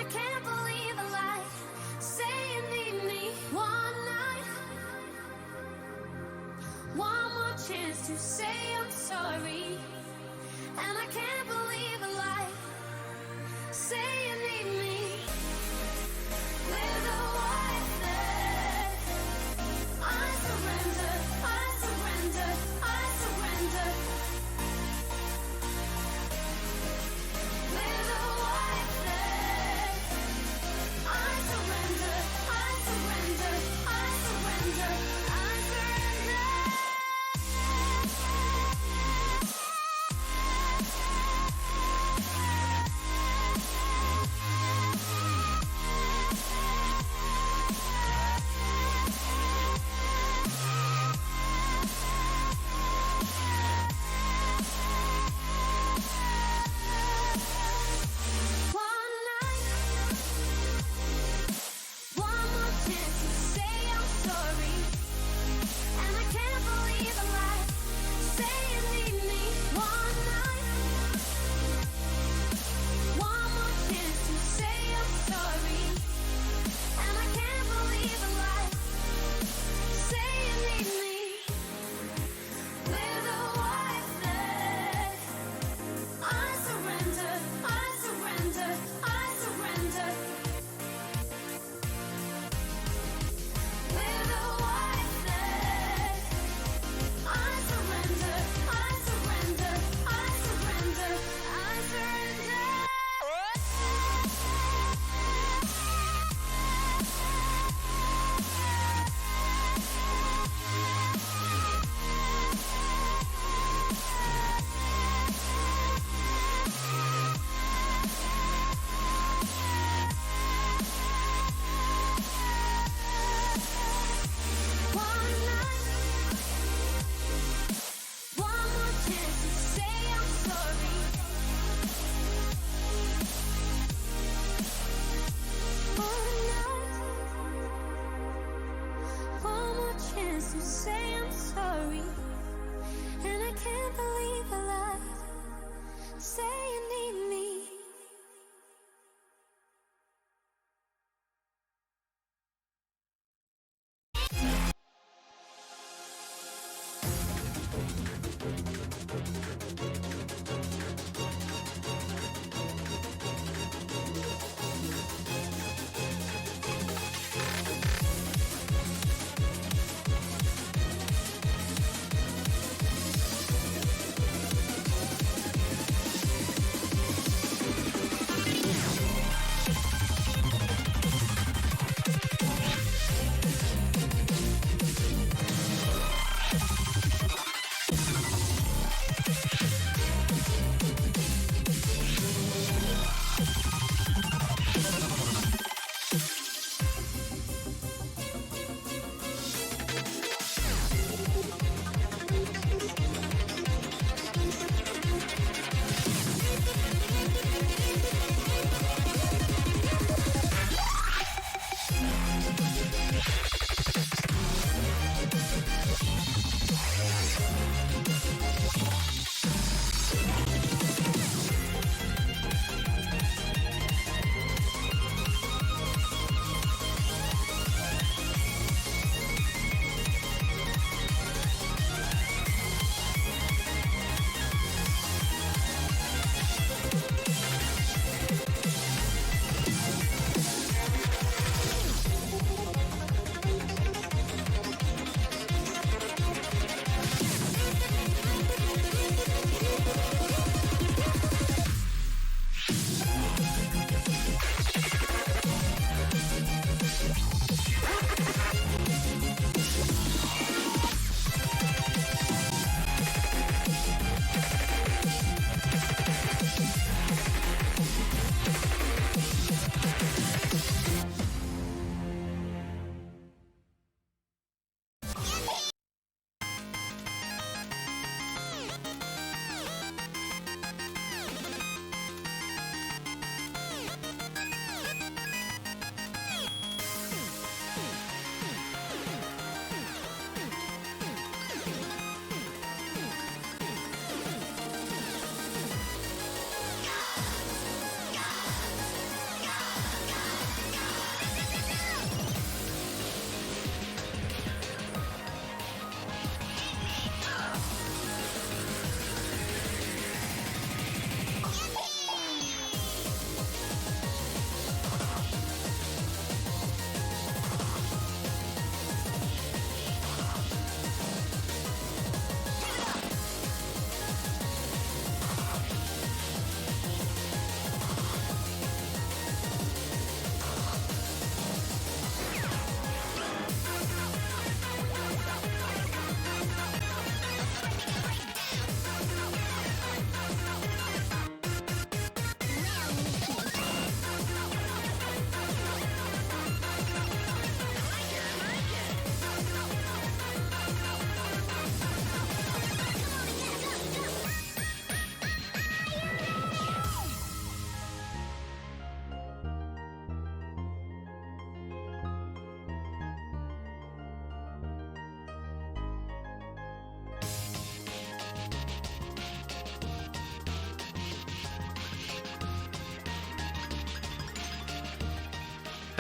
I can't believe a lie. Say you need me one night, one more chance to say I'm sorry. And I can't believe a lie. Say you need me with a white flag. I surrender, I surrender, I surrender. With a white flag,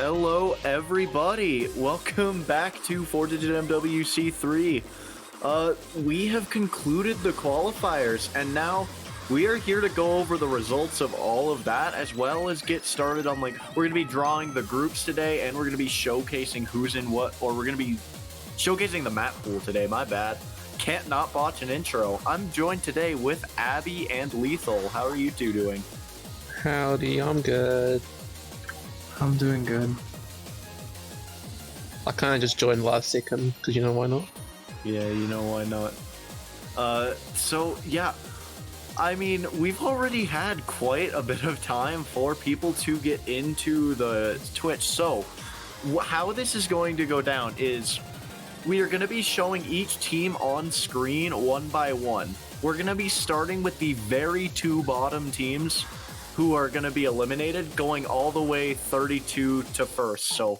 Hello, everybody. Welcome back to 4DMWC3. We have concluded the qualifiers, and now we are here to go over the results of all of that, as well as get started on, we're going to be drawing the groups today, and we're going to be showcasing who's in what, or we're going to be showcasing the Mappool today, my bad. Can't not botch an intro. I'm joined today with Abby and Lethal. How are you two doing? Howdy, I'm good. I'm doing good. I kind of just joined last second, because you know why not? Yeah, you know why not. So, yeah. I mean, we've already had quite a bit of time for people to get into the Twitch. So, how this is going to go down is we are going to be showing each team on screen one by one. We're going to be starting with the very two bottom teams who are going to be eliminated, going all the way 32 to first. So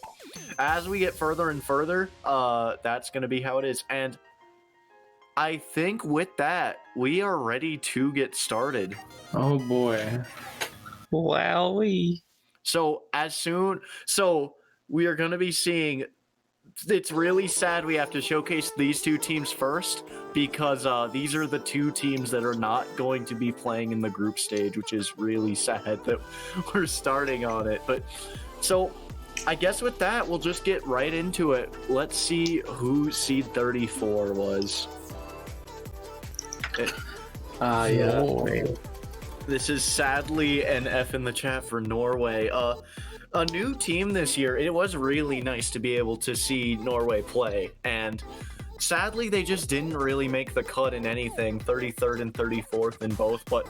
as we get further and further, that's going to be how it is. And I think with that, we are ready to get started. Oh boy. Wowie. So we are going to be seeing, it's really sad we have to showcase these two teams first, because these are the two teams that are not going to be playing in the group stage, which is really sad that we're starting on it. But so I guess with that, we'll just get right into it. Let's see who seed 34 was. Yeah. Norway. This is sadly an F in the chat for Norway. A new team this year. It was really nice to be able to see Norway play, and sadly they just didn't really make the cut in anything. 33rd and 34th in both, but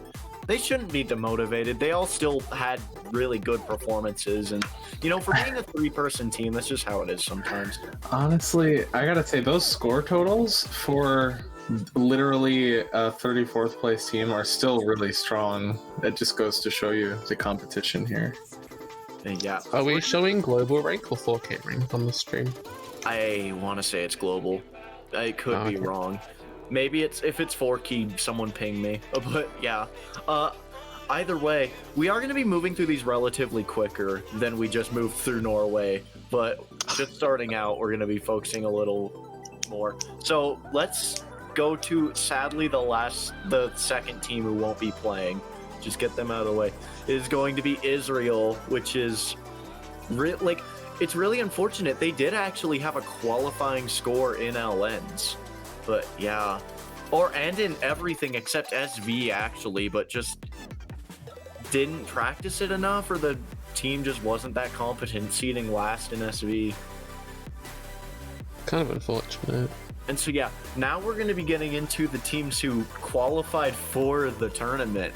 they shouldn't be demotivated. They all still had really good performances, and you know, for being a three-person team, that's just how it is sometimes. Honestly, I gotta say, those score totals for literally a 34th place team are still really strong. It just goes to show you the competition here. And yeah. Are we showing global rank or 4K rank on the stream? I want to say it's global. I could be wrong. Maybe if it's 4-key, someone ping me. But yeah. Either way, we are going to be moving through these relatively quicker than we just moved through Norway. But just starting out, we're going to be focusing a little more. So let's go to, sadly, the second team who won't be playing. Just get them out of the way. It is going to be Israel, which is it's really unfortunate. They did actually have a qualifying score in LNs, but yeah, and in everything except SV actually, but just didn't practice it enough, or the team just wasn't that competent, seeding last in SV. Kind of unfortunate. And so yeah, now we're going to be getting into the teams who qualified for the tournament,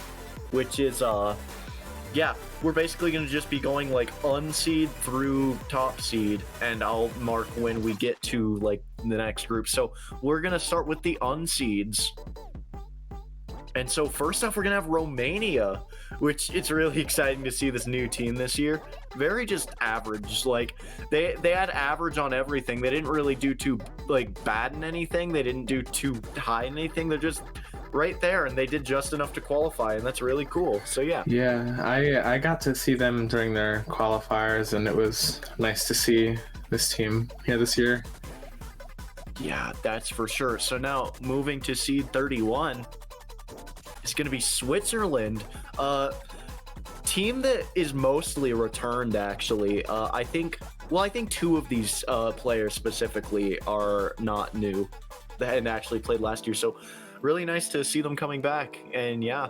which is we're basically going to just be going unseed through top seed, and I'll mark when we get to the next group. So we're going to start with the unseeds. And so first off, we're going to have Romania, which it's really exciting to see this new team this year. Very just average. They had average on everything. They didn't really do too bad in anything. They didn't do too high in anything. They're just right there, and they did just enough to qualify, and that's really cool. So yeah. Yeah, I got to see them during their qualifiers, and it was nice to see this team here this year. Yeah, that's for sure. So now moving to seed 31, it's going to be Switzerland. Team that is mostly returned, actually. I think two of these players specifically are not new and actually played last year. So really nice to see them coming back. And yeah,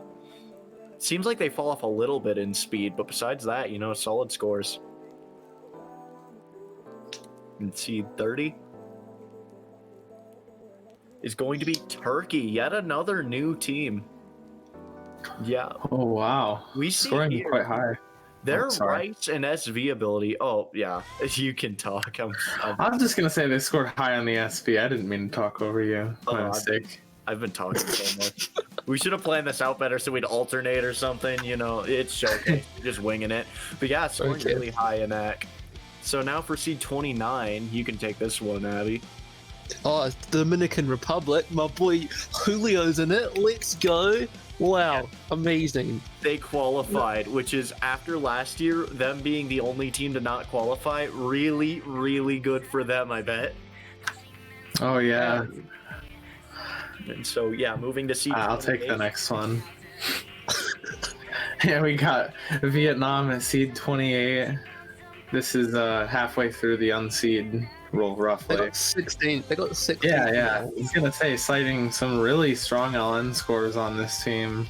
seems like they fall off a little bit in speed, but besides that, solid scores. And seed 30 is going to be Turkey, yet another new team. Yeah. Oh wow. We see scoring here, quite high. their rights and SV ability. Oh yeah, you can talk. I'm just gonna say they scored high on the SV. I didn't mean to talk over you. My mistake. I've been talking so much. We should have planned this out better so we'd alternate or something. It's showcase, just winging it. But yeah, scoring really high in that. So now for seed 29, you can take this one, Abby. Oh, Dominican Republic. My boy Julio's in it. Let's go. Wow, amazing. They qualified, which is after last year, them being the only team to not qualify, really, really good for them, I bet. Oh yeah, And so, yeah, moving to seed I'll take 28. the next one. Yeah, we got Vietnam at seed 28. This is halfway through the unseed rule, They roughly. got 16. They got 16. Yeah. I was gonna say, citing some really strong LN scores on this team.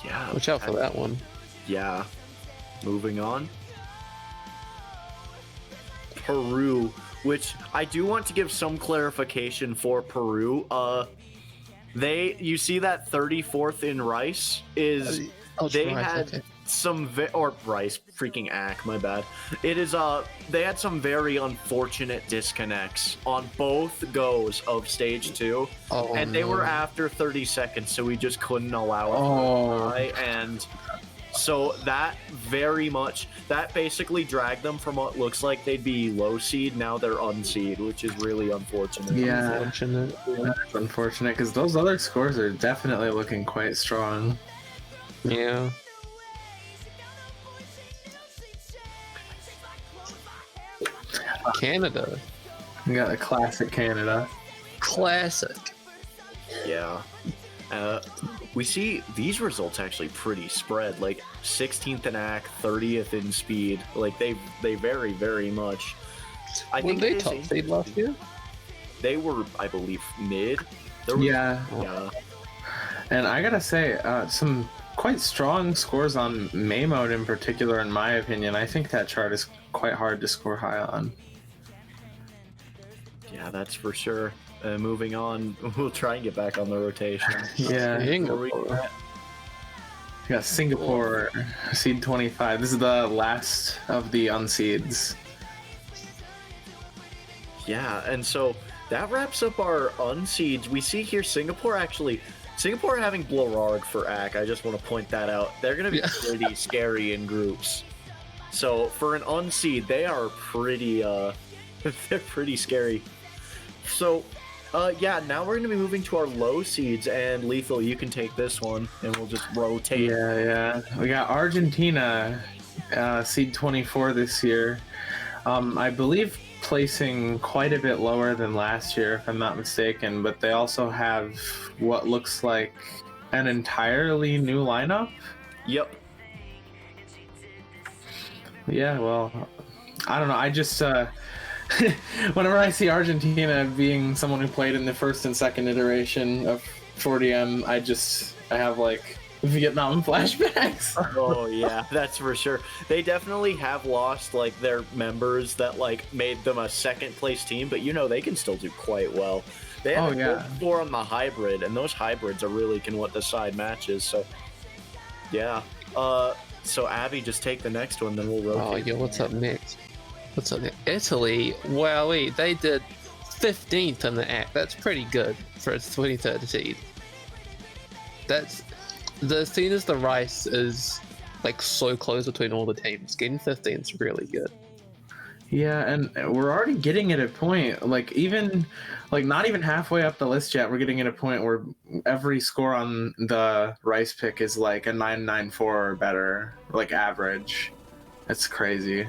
Yeah. Watch out for that one. Yeah. Moving on. Peru, which I do want to give some clarification for Peru. You see that 34th in Rice is they right, had okay. some or Rice freaking Ack, my bad. It is they had some very unfortunate disconnects on both goes of stage 2, Oh, and they no. were after 30 seconds, so we just couldn't allow it. Oh. And so that basically dragged them from what looks like they'd be low seed. Now they're unseed, which is really unfortunate. Yeah, Unfortunate. that's unfortunate because those other scores are definitely looking quite strong. Yeah. Canada. We got a classic Canada. Classic. Yeah. We see these results actually pretty spread, like 16th in AC, 30th in speed. Like they vary very much. I Were think they it is top seed last year? They were, I believe, mid. There was- Yeah, Yeah. and I gotta say, some quite strong scores on May mode in particular, in my opinion. I think that chart is quite hard to score high on. Yeah, that's for sure. Moving on, we'll try and get back on the rotation. Yeah, Singapore. we got Singapore, seed 25. This is the last of the unseeds. Yeah, and so that wraps up our unseeds. We see here Singapore having Blorarg for AC. I just want to point that out. They're going to be pretty scary in groups. So for an unseed, they are pretty they're pretty scary. So yeah, now we're going to be moving to our low seeds, and Lethal, you can take this one and we'll just rotate. Yeah. We got Argentina, seed 24 this year. I believe placing quite a bit lower than last year, if I'm not mistaken, but they also have what looks like an entirely new lineup. Yep. Yeah, well, I don't know. I just whenever I see Argentina being someone who played in the first and second iteration of 4DM, I have like Vietnam flashbacks. Oh yeah, that's for sure. They definitely have lost like their members that like made them a second place team, but you know they can still do quite well. They have a good score on the hybrid, and those hybrids are really can what decide matches. So yeah. So Abby, just take the next one, then we'll rotate. Oh, yeah, what's up next? What's up next? Italy, wowee, they did 15th in the act. That's pretty good for its 23rd seed. That's the scene as the Rice is like so close between all the teams. Getting 15th is really good. Yeah, and we're already getting at a point, like even like not even halfway up the list yet, we're getting at a point where every score on the Rice pick is like a 994 or better, like average. That's crazy.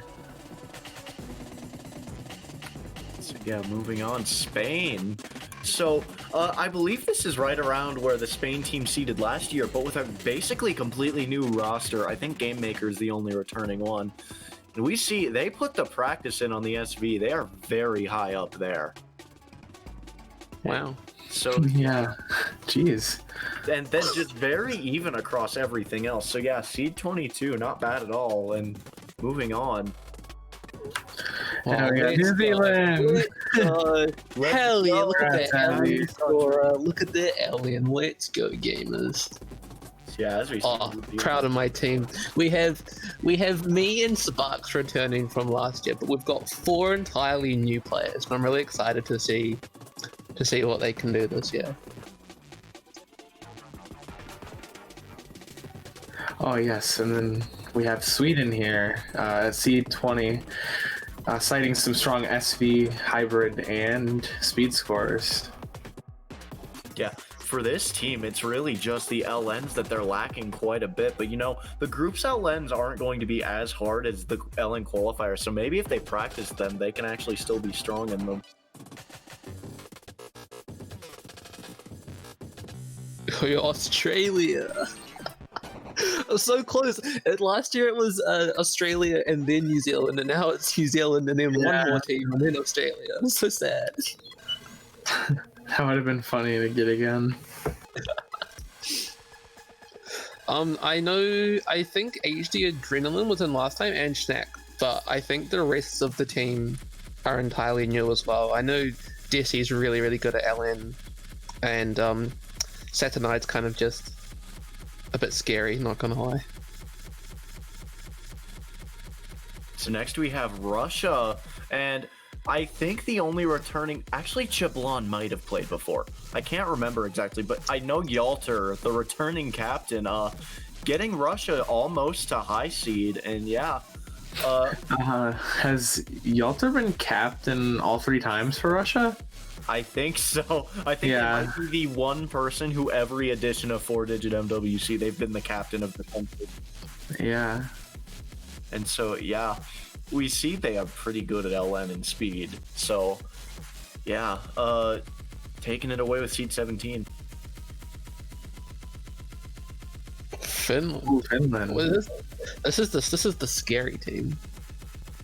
So, yeah, moving on, Spain. So I believe this is right around where the Spain team seeded last year, but with a basically completely new roster. I think Game Maker is the only returning one. And we see they put the practice in on the SV. They are very high up there. Wow. So Yeah, jeez. and then just very even across everything else. So yeah, seed 22, not bad at all. And moving on. Hell yeah, New Zealand. Hell yeah, look at that Congrats, Abby. alien scorer. Look at that alien. Let's go, gamers. Yeah, as we see. Oh, proud of my team. We have me and Sparks returning from last year, but we've got 4 entirely new players. And I'm really excited to see what they can do this year. Oh yes, and then we have Sweden here, seed 20. citing some strong SV, hybrid, and speed scores. Yeah, for this team, it's really just the LNs that they're lacking quite a bit. But, you know, the group's LNs aren't going to be as hard as the LN qualifier. So maybe if they practice them, they can actually still be strong in them. Australia. So close. Last year it was Australia and then New Zealand, and now it's New Zealand and then one more team and then Australia. I'm so sad. That would have been funny to get again. I think HD Adrenaline was in last time and Schnack, but I think the rest of the team are entirely new as well. I know Desi's really, really good at LN, and Saturnide's kind of just a bit scary, not gonna lie. So next we have Russia, and I think the only returning, actually Cheblon might have played before. I can't remember exactly, but I know Yalter, the returning captain, getting Russia almost to high seed, and yeah. Has Yalter been captain all 3 times for Russia? I think so. I think they might be the one person who every edition of 4-digit MWC, they've been the captain of the country. Yeah. And so, yeah, we see they are pretty good at LN and speed. So, yeah, taking it away with seed 17. Finland. Ooh, Finland. What is this? This is the scary team.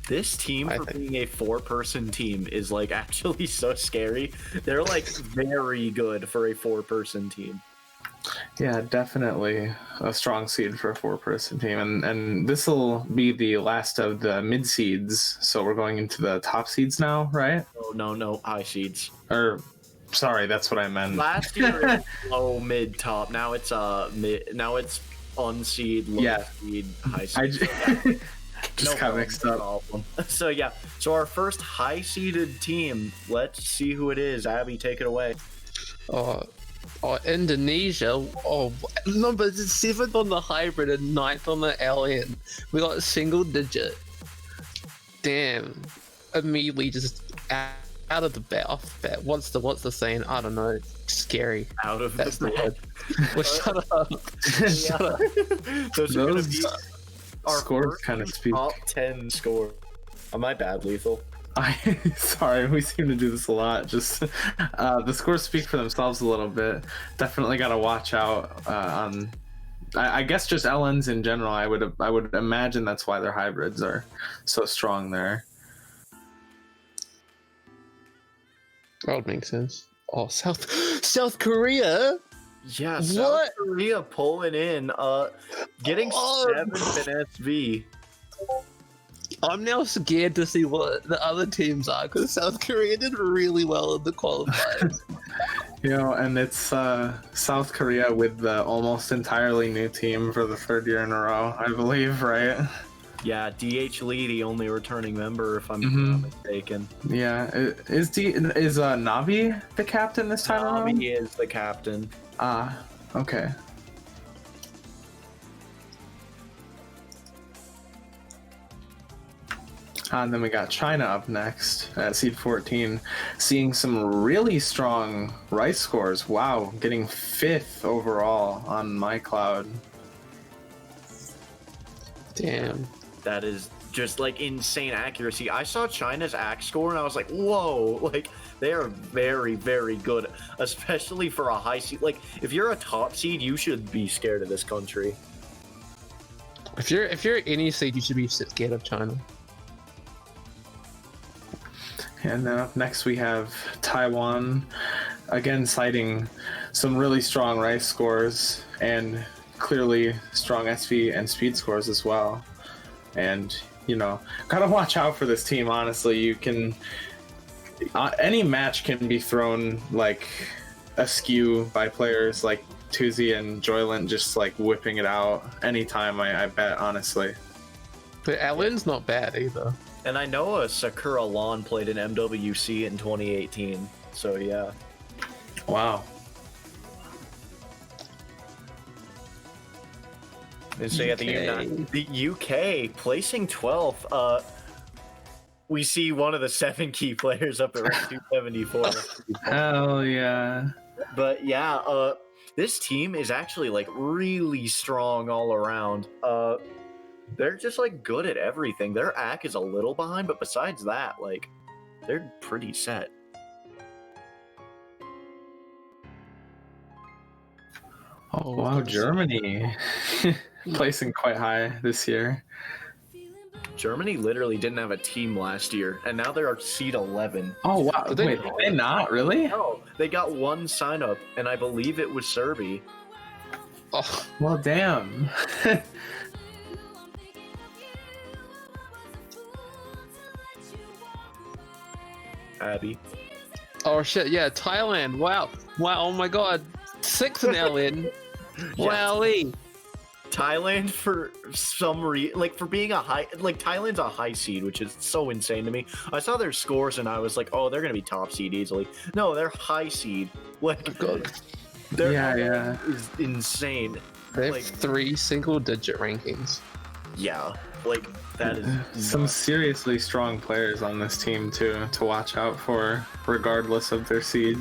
This team, for being a 4-person team, is like actually so scary. They're like very good for a 4-person team. Yeah, definitely a strong seed for a 4-person team, and this will be the last of the mid seeds. So we're going into the top seeds now, right? Oh no, high seeds. Or, sorry, that's what I meant. Last year it was low, mid, top. Now it's mid. Now it's unseed, low seed, high seed. Just got mixed up. Problem. So yeah, so our first high seeded team. Let's see who it is. Abby, take it away. Indonesia. Oh, number 7th on the hybrid and 9th on the LN. We got a single digit. Damn. Immediately just out of the mouth. What's the saying? I don't know. Scary. Out of That's the bed. Well, shut up. Shut up. Those are gonna be our scores first kind of speak. top 10 score. Am I bad, Lethal? Sorry, we seem to do this a lot. Just the scores speak for themselves a little bit. Definitely got to watch out on. I guess just LNs in general. I would imagine that's why their hybrids are so strong there. That would make sense. Oh, South Korea. Yeah, South Korea pulling in, getting 7th in SV. I'm now scared to see what the other teams are, because South Korea did really well in the qualifiers. And it's South Korea with the almost entirely new team for the 3rd year in a row, I believe, right? Yeah, DH Lee, the only returning member, if I'm not mistaken. Yeah, is Navi the captain this time around? Navi is the captain. Ah, okay. And then we got China up next at seed 14, seeing some really strong rice scores. Wow, getting 5th overall on my cloud. Damn. That is just like insane accuracy. I saw China's axe score and I was like, whoa, like they are very, very good, especially for a high seed. Like if you're a top seed, you should be scared of this country. If you're any seed, you should be scared of China. And then up next we have Taiwan, again citing some really strong rice scores and clearly strong SV and speed scores as well. And gotta watch out for this team. Honestly, you can any match can be thrown like askew by players like Tuzi and Joyland just like whipping it out anytime. I bet, honestly. But Alan's not bad either. And I know Sakura Lon played in MWC in 2018, so yeah. Wow. And so yeah, the UK placing 12th. we see one of the 7 key players up at rank 274. Hell yeah. But yeah, this team is actually like really strong all around. They're just like good at everything. Their AC is a little behind, but besides that, like they're pretty set. Oh wow, Germany placing quite high this year. Germany literally didn't have a team last year, and now they're seed 11. Oh wow, wait, did they not really? No, they got 1 sign up, and I believe it was Serbia. Oh, Well, damn. Abby. oh shit! Yeah, Thailand. Wow. Oh my god. 6 in LN. Wowee. Thailand for some like for being a high, like Thailand's a high seed, which is so insane to me. I saw their scores and I was like, oh, they're gonna be top seed easily. No, they're high seed. Like, God. their Yeah. is insane. They have Like, 3 single-digit rankings. yeah, like that is Some nuts. seriously strong players on this team too to watch out for, regardless of their seed.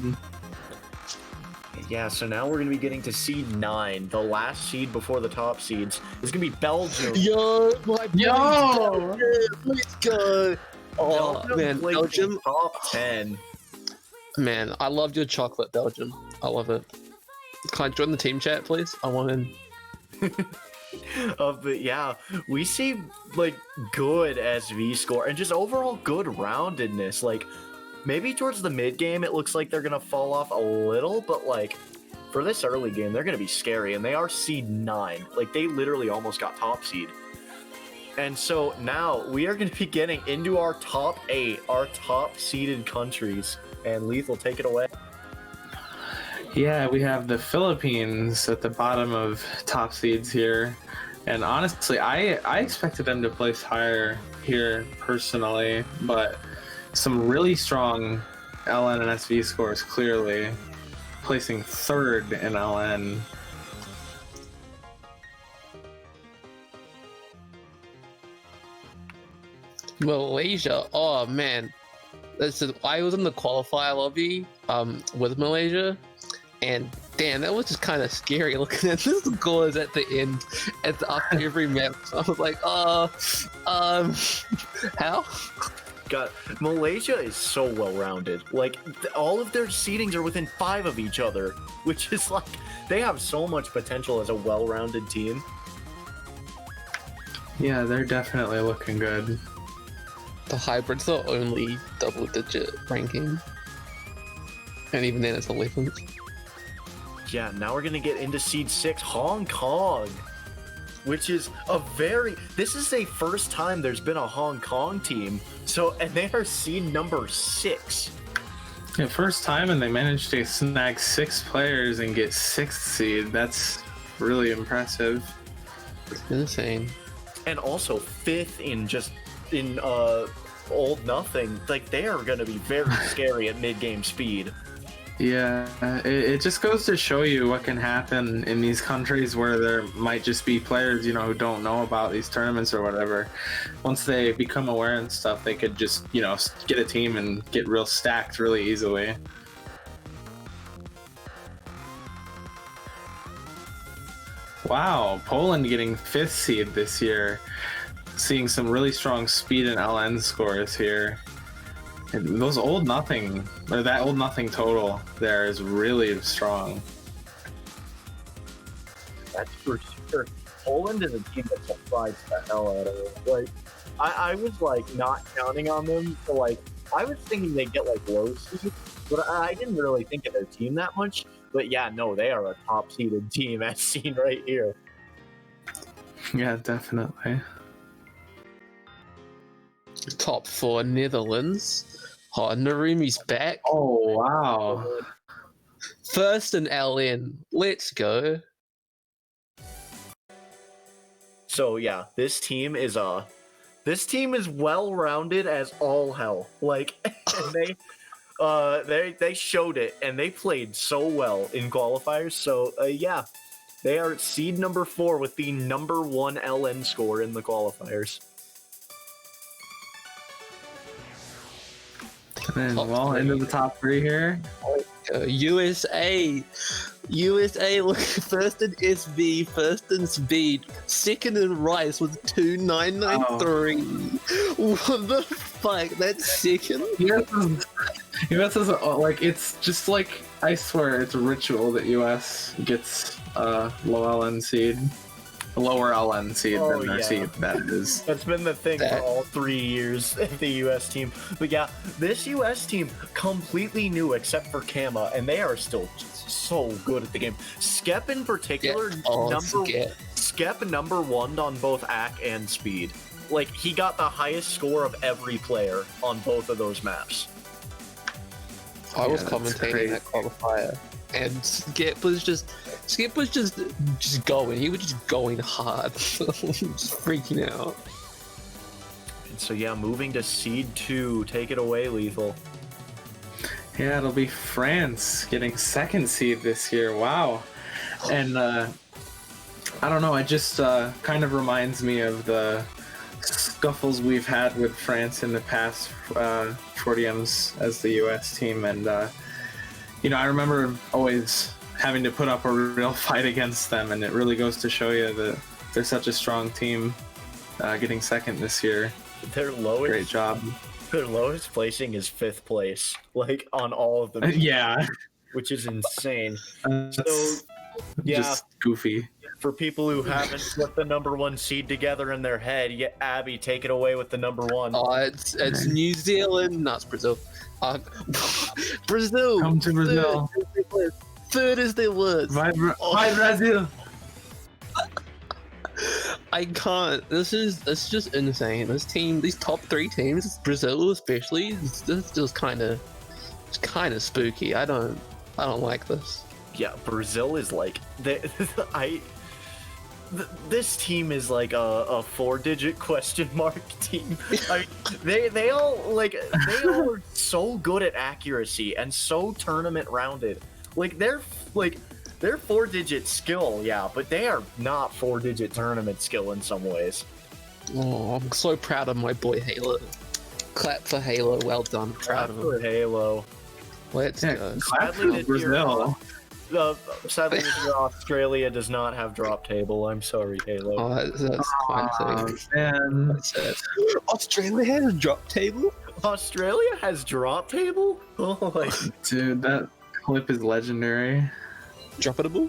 Yeah, so now we're gonna be getting to seed 9. The last seed before the top seeds is gonna be Belgium. Yo, my Yo! let's go. Oh man, placed in Belgium. top 10. Man, I loved your chocolate, Belgium. I love it. Can I join the team chat, please? I want in. But yeah, we see like good SV score and just overall good roundedness. Like maybe towards the mid game, it looks like they're gonna fall off a little, but like for this early game, they're gonna be scary, and they are seed 9. Like they literally almost got top seed. And so now we are gonna be getting into our top 8, our top seeded countries, and Leith will take it away. Yeah, we have the Philippines at the bottom of top seeds here. And honestly, I expected them to place higher here personally, but some really strong LN and SV scores clearly, placing 3rd in LN. Malaysia. Oh man, I was in the qualifier lobby with Malaysia, and damn, that was just kind of scary looking at this scores at the end, after every map. I was like, how? God, Malaysia is so well-rounded. Like all of their seedings are within 5 of each other, which is like they have so much potential as a well-rounded team. Yeah, they're definitely looking good. The hybrid's the only double-digit ranking, and even then it's 11th. Yeah, now we're gonna get into seed 6, Hong Kong, which is this is the first time there's been a Hong Kong team. So, and they are seed number 6. Yeah, first time, and they managed to snag 6 players and get 6th seed. That's really impressive. Insane. And also 5th in Old Nothing. Like they are gonna be very scary at mid-game speed. Yeah, it just goes to show you what can happen in these countries where there might just be players, who don't know about these tournaments or whatever. Once they become aware and stuff, they could just, get a team and get real stacked really easily. Wow, Poland getting 5th seed this year. Seeing some really strong speed and LN scores here. And that old nothing total there is really strong. That's for sure. Poland is a team that surprised the hell out of it. Like, I was like not counting on them. So like, I was thinking they'd get like low seed, but I didn't really think of their team that much. But yeah, no, they are a top seeded team as seen right here. Yeah, definitely. Top 4 Netherlands. Oh, Narumi's back. Oh wow. First in LN. Let's go. So yeah, this team is well-rounded as all hell. Like they showed it, and they played so well in qualifiers. So yeah, they are seed number 4 with the number 1 LN score in the qualifiers. And Top well, three. into the top 3 here. USA look first in SB, first in speed, second in rice with 2993. What the fuck? That's second? US is like, it's just like, I swear it's a ritual that US gets lower LN seed than their seed. That is. That's been the thing for all 3 years of the US team. But yeah, this US team completely new except for Kama, and they are still just so good at the game. Skep in particular, Skep number 1 on both AC and speed. Like, he got the highest score of every player on both of those maps. I was commentating that qualifier, and Skip was just going. He was just going hard, just freaking out. And so yeah, moving to seed 2. Take it away, Lethal. Yeah, it'll be France getting 2nd seed this year. Wow. And I don't know, it just kind of reminds me of the scuffles we've had with France in the past 4DMs as the US team. And, I remember always having to put up a real fight against them, and it really goes to show you that they're such a strong team getting 2nd this year. Their lowest, great job. Their lowest placing is 5th place, like on all of them. Yeah, which is insane. So yeah, just goofy. For people who haven't put the number 1 seed together in their head, Abby, take it away with the number 1. Oh, it's New Zealand, not Brazil. Brazil. Come to Brazil. Third is their worst. Vai Brazil. I can't. It's just insane. This team, these top 3 teams, Brazil especially, it's just kind of spooky. I don't like this. Yeah, Brazil is like this team is like a 4-digit question mark team. I mean, they all are so good at accuracy and so tournament rounded. Like they're 4-digit skill, yeah, but they are not 4-digit tournament skill in some ways. Oh, I'm so proud of my boy Halo. Clap for Halo. Well done. Proud of him. Halo. Let's go. Sadly, Brazil. Sadly, this year, Australia does not have drop table. I'm sorry, Halo. Oh, that's quite man. Australia has drop table? Australia has drop table? Oh, like, dude, that clip is legendary. Droppable?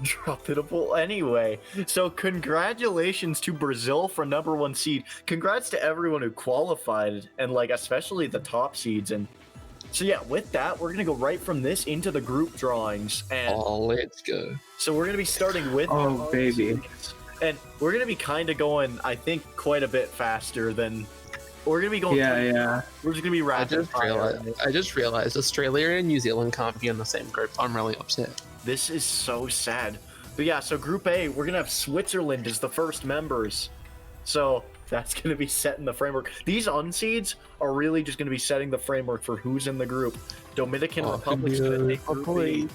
Droppable. Anyway, so congratulations to Brazil for number 1 seed. Congrats to everyone who qualified, and like especially the top seeds. And so yeah, with that, we're gonna go right from this into the group drawings. And let's go. So we're gonna be starting with baby, seeds, and we're gonna be kind of going, I think, quite a bit faster than we're gonna be going. Yeah. We're just gonna be rapid fire. I just realized Australia and New Zealand can't be in the same group. I'm really upset. This is so sad. But yeah, so Group A, we're going to have Switzerland as the first members. So that's going to be setting the framework. These unseeds are really just going to be setting the framework for who's in the group. Dominican Republic's going to take Group B.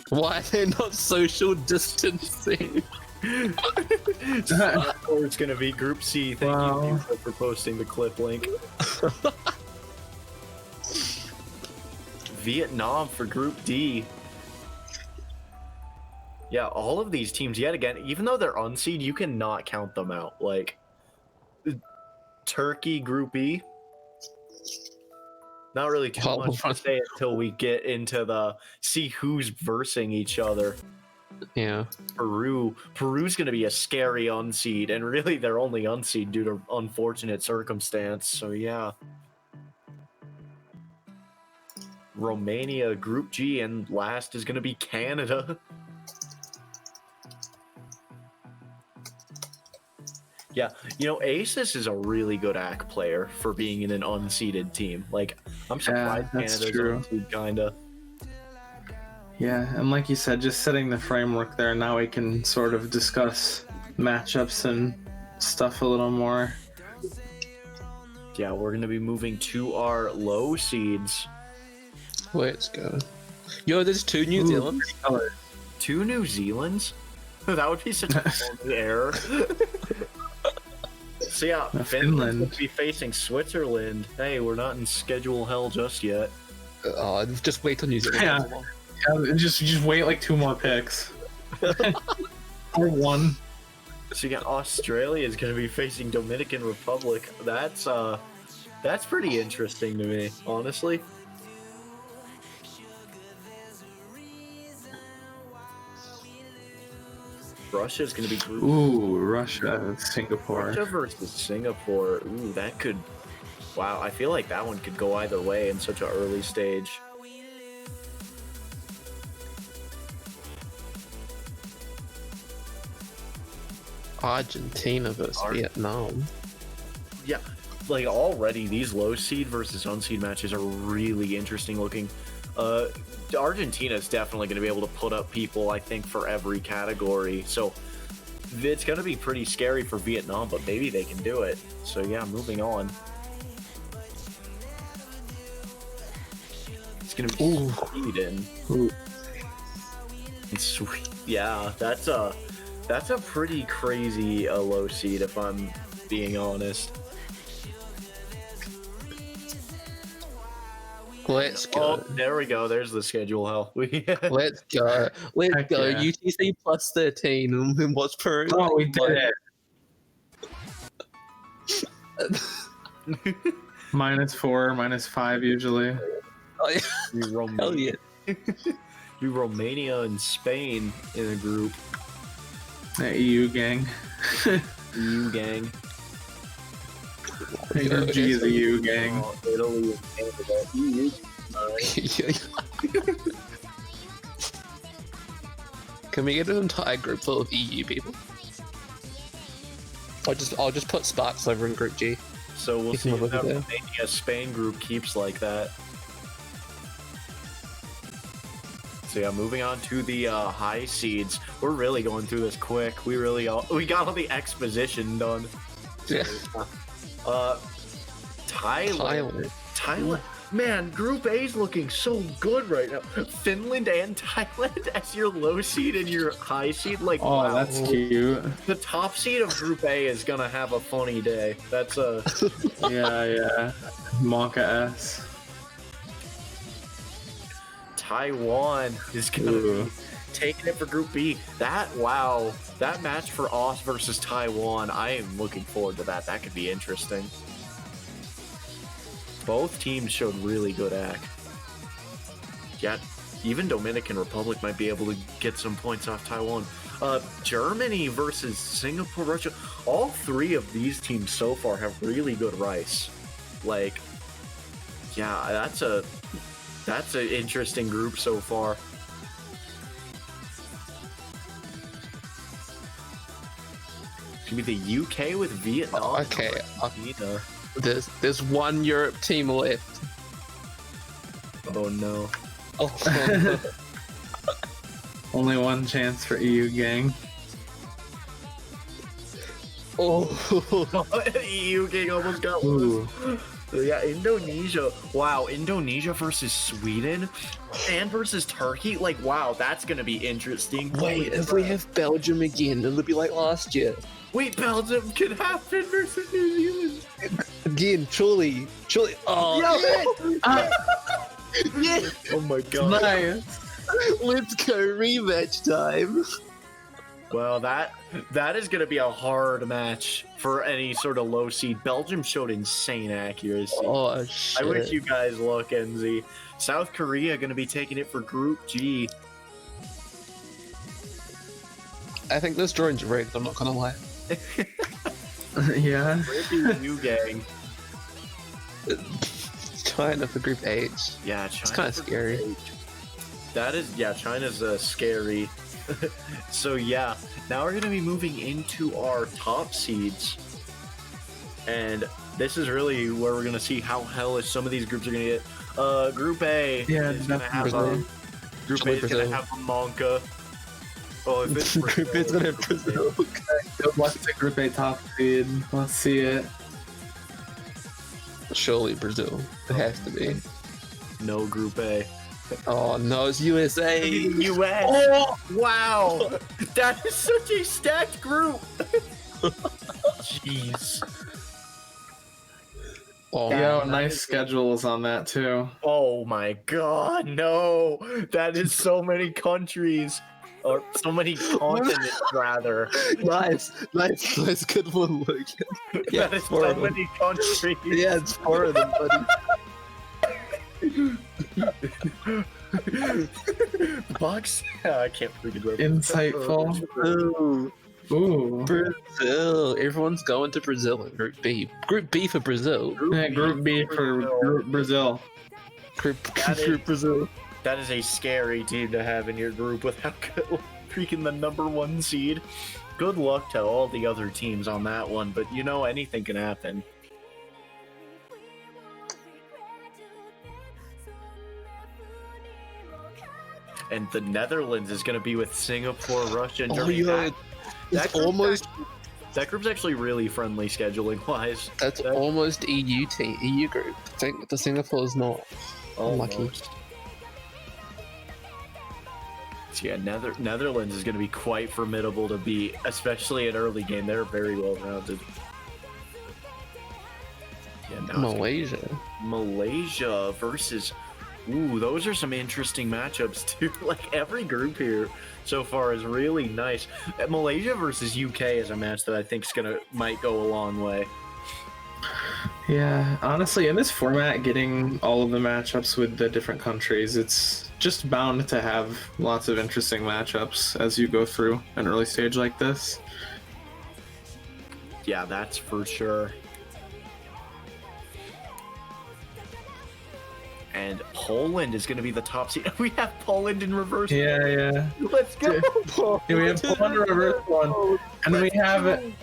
Why are they not social distancing? Or it's going to be Group C. Thank you for posting the clip link. Vietnam for Group D. Yeah, all of these teams, yet again, even though they're unseed, you cannot count them out. Like, Turkey, Group E. Not really too much to say until we get into see who's versing each other. Yeah. Peru's going to be a scary unseed, and really they're only unseed due to unfortunate circumstance, so yeah. Romania, Group G, and last is going to be Canada. Yeah, Asus is a really good AC player for being in an unseeded team. Like, I'm surprised Canada's unseeded, kinda. Yeah, and like you said, just setting the framework there, now we can sort of discuss matchups and stuff a little more. Yeah, we're going to be moving to our low seeds. Let's go. Yo, there's 2 New Zealands. 2 New Zealands? That would be such a funny error. So yeah, Finland's going to be facing Switzerland. Hey, we're not in schedule hell just yet. Just wait till New Zealand. Yeah. comes along. Just wait like 2 more picks. Or 1. So yeah, Australia is going to be facing Dominican Republic. That's pretty interesting to me, honestly. Russia's going to be group. Ooh, Russia, Singapore. Russia versus Singapore. Ooh, that could. Wow, I feel like that one could go either way in such an early stage. Argentina versus Vietnam. Yeah, like already these low seed versus unseed matches are really interesting looking. Argentina is definitely going to be able to put up people, I think, for every category. So it's going to be pretty scary for Vietnam, but maybe they can do it. So yeah, moving on. It's going to be Sweden. Ooh. And sweet. Yeah, that's a pretty crazy low seed if I'm being honest. Let's go. Oh, there we go. There's the schedule. Hell, Let's go. Let's Heck go. yeah. UTC plus 13 and what's Peru? Oh, we did it. -4, -5 usually. Oh, yeah. Hell yeah. Be Romania and Spain in a group. The EU gang. EU gang. Group G is a EU gang. Oh, Italy and Canada. EU. Can we get an entire group full of EU people? I'll just put Sparks over in Group G. So we'll You see can if that look at that. Romania Spain group keeps like that. So yeah, moving on to the high seeds. We're really going through this quick. We got all the exposition done. Yeah. Thailand. Man, Group A's looking so good right now. Finland and Thailand as your low seed and your high seed. Like, Oh, wow. that's cute. The top seed of Group A is gonna have a funny day. That's a Yeah. Monka S. Taiwan is gonna be taking it for Group B. That match for Aus versus Taiwan. I am looking forward to that. That could be interesting. Both teams showed really good act. Yeah, even Dominican Republic might be able to get some points off Taiwan. Germany versus Singapore, Russia. All 3 of these teams so far have really good rice. Like, yeah, that's an interesting group so far. It's gonna be the UK with Vietnam. Okay. Argentina. There's one Europe team left. Oh no. Oh, Only one chance for EU gang. EU gang almost got one. Ooh. Yeah, Indonesia. Wow, Indonesia versus Sweden and versus Turkey. Like, wow, that's gonna be interesting. wait, if we have Belgium again, it'll be like last year. Wait, Belgium can happen versus New Zealand. Again, surely. Oh, Yeah. Oh my god. Nice. let's go rematch time. Well, that is going to be a hard match for any sort of low seed. Belgium showed insane accuracy. Oh shit! I wish you guys luck, NZ. South Korea going to be taking it for Group G. I think this drawing's rigged. I'm not gonna lie. Yeah. You gang. China for Group H. Yeah, China. It's kind of for scary. Group H. That is, yeah, China's scary. So yeah, now we're gonna be moving into our top seeds, and this is really where we're gonna see how hellish some of these groups are gonna get. Group A is gonna have Brazil. Group A is gonna have a Monka. Oh, if it's Group A's gonna have Brazil. What's the Group A top seed? Let's see it. Surely Brazil. It has to be. No Group A. Oh no, it's USA. US. Oh, wow, that is such a stacked group. Jeez. Oh, Yo, That nice is- schedules on that too. Oh my god, no! That is so many countries, or so many continents, rather. nice, good one, Logan. Yeah, That is four so of them. many countries. Yeah, it's 4 of them, buddy. Bucks? I can't freaking remember. Insightful. Ooh, Ooh. Brazil. Everyone's going to Brazil in Group B. Group B for Brazil. Yeah, Group B for Brazil. Group That is- Brazil. That is a scary team to have in your group without freaking the #1 seed. Good luck to all the other teams on that one, but you know, anything can happen. And the Netherlands is going to be with Singapore, Russia, and Oh, Germany. yeah. That It's group's almost that group's actually really friendly scheduling wise. that's almost EU group. I think the Singapore is not. Unlucky. Almost. So yeah, Netherlands is going to be quite formidable to beat, especially in early game. They're very well rounded. Yeah, now Malaysia. Malaysia versus. Ooh, those are some interesting matchups too. Like every group here so far is really nice. Malaysia versus UK is a match that I think might go a long way. Yeah, honestly, in this format, getting all of the matchups with the different countries, it's just bound to have lots of interesting matchups as you go through an early stage like this. Yeah, that's for sure. And Poland is going to be the top seed. We have Poland in reverse. Yeah. Let's go. Yeah, we have Poland reverse one, and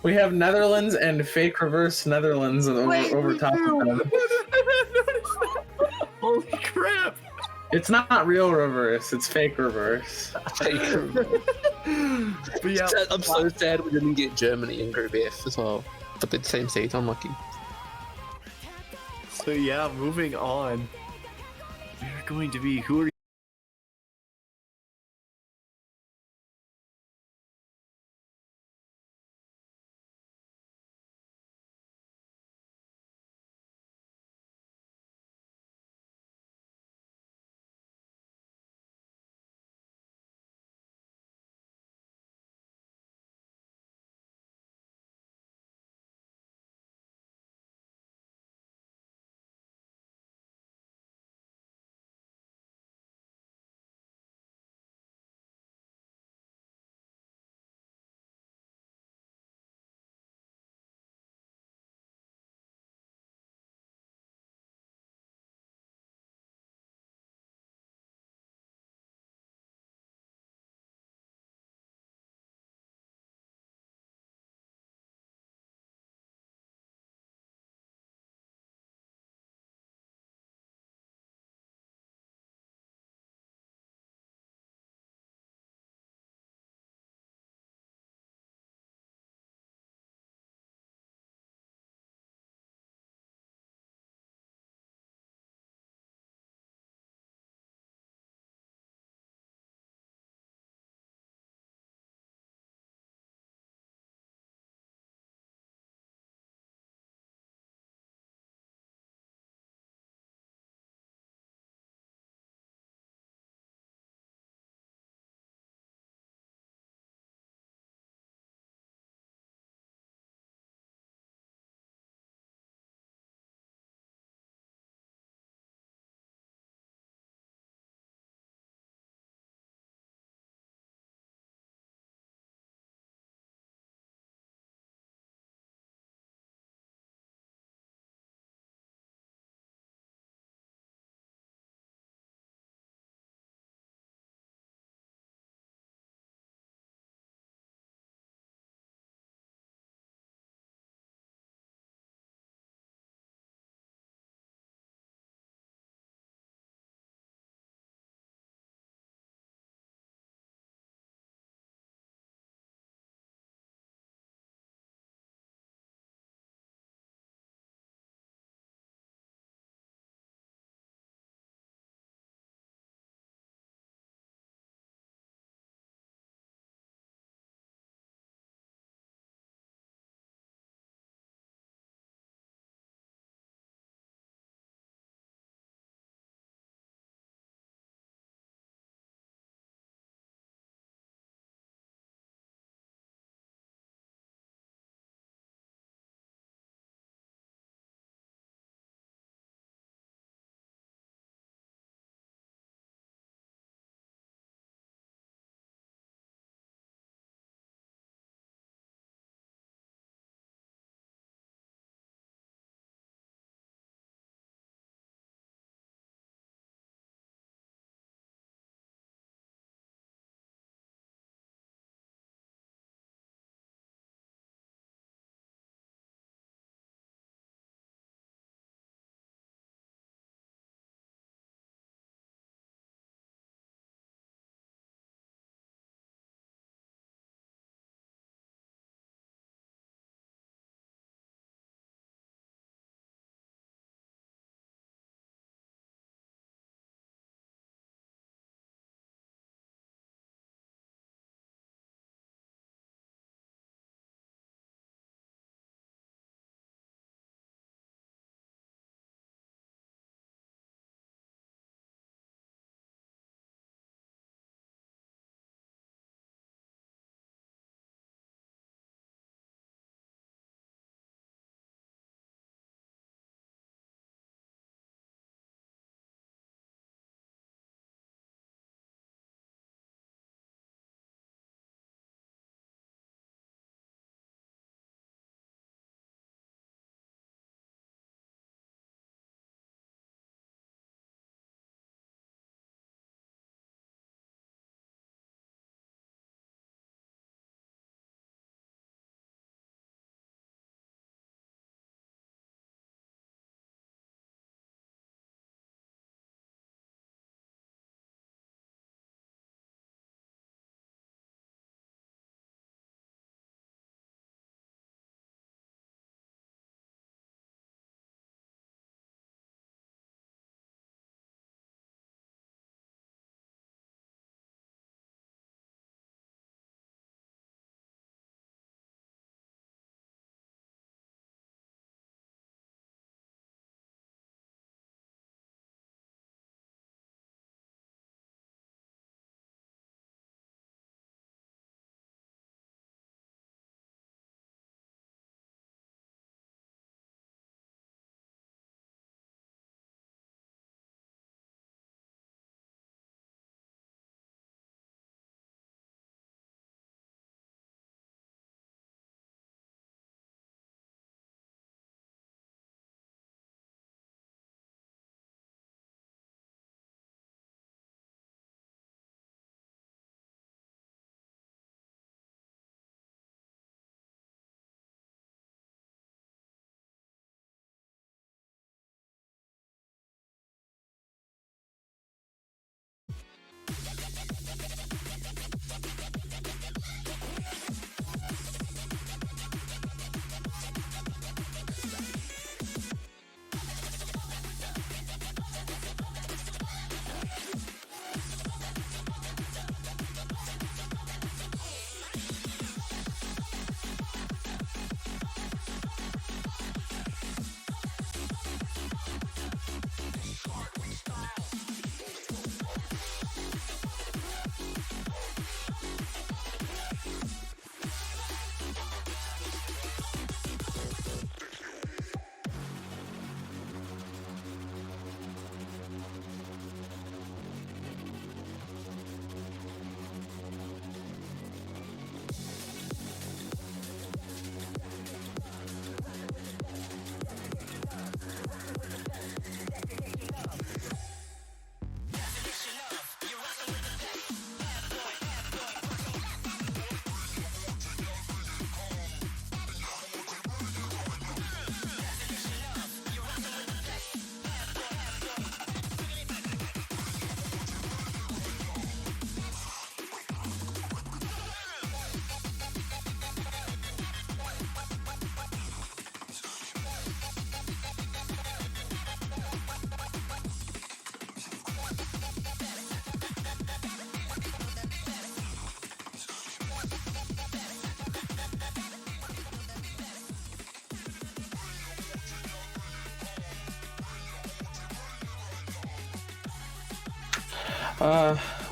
we have Netherlands and fake reverse Netherlands over top of them. Holy crap! It's not real reverse; it's fake reverse. But yeah, I'm so sad we didn't get Germany in Group F as well. But the same seed, unlucky. so yeah, moving on. We're going to be who are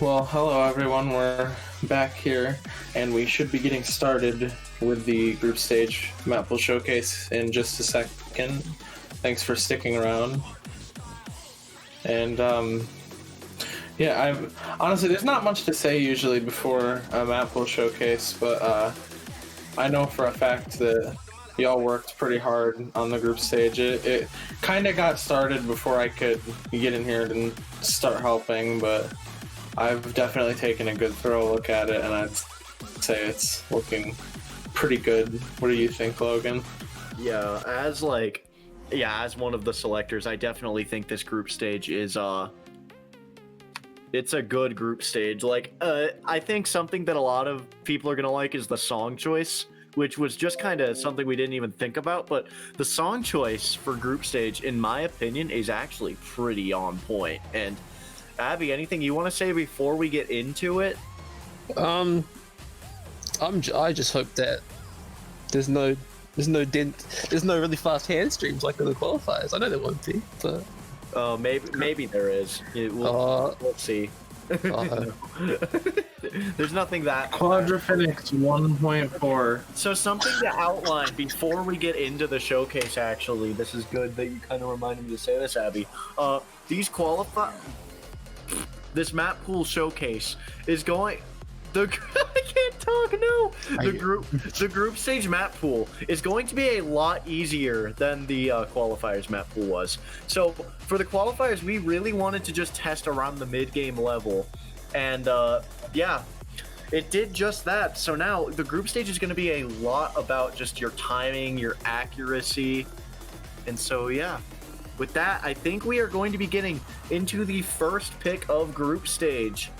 Well, hello everyone, we're back here, and we should be getting started with the group stage Mappool showcase in just a second. Thanks for sticking around. And, yeah, honestly, there's not much to say usually before a Mappool showcase, but, I know for a fact that y'all worked pretty hard on the group stage. It kind of got started before I could get in here and start helping, but I've definitely taken a good thorough look at it, and I'd say it's looking pretty good. What do you think, Logan? Yeah, as one of the selectors, I definitely think this group stage is it's a good group stage. I think something that a lot of people are gonna like is the song choice, which was just kind of something we didn't even think about, but the song choice for group stage, in my opinion, is actually pretty on point. And Abby, anything you want to say before we get into it? I just hope that there's no really fast hand streams like in the qualifiers. I know there won't be, but maybe there is. We'll see. There's nothing that Quadrophenix 1.4. So something to outline before we get into the showcase. Actually, this is good that you kind of reminded me to say this, Abby. This Mappool showcase is going. I can't talk. No, the group stage Mappool is going to be a lot easier than the qualifiers Mappool was. So for the qualifiers, we really wanted to just test around the mid game level, and yeah, it did just that. So now the group stage is going to be a lot about just your timing, your accuracy, and so yeah. With that, I think we are going to be getting into the first pick of group stage.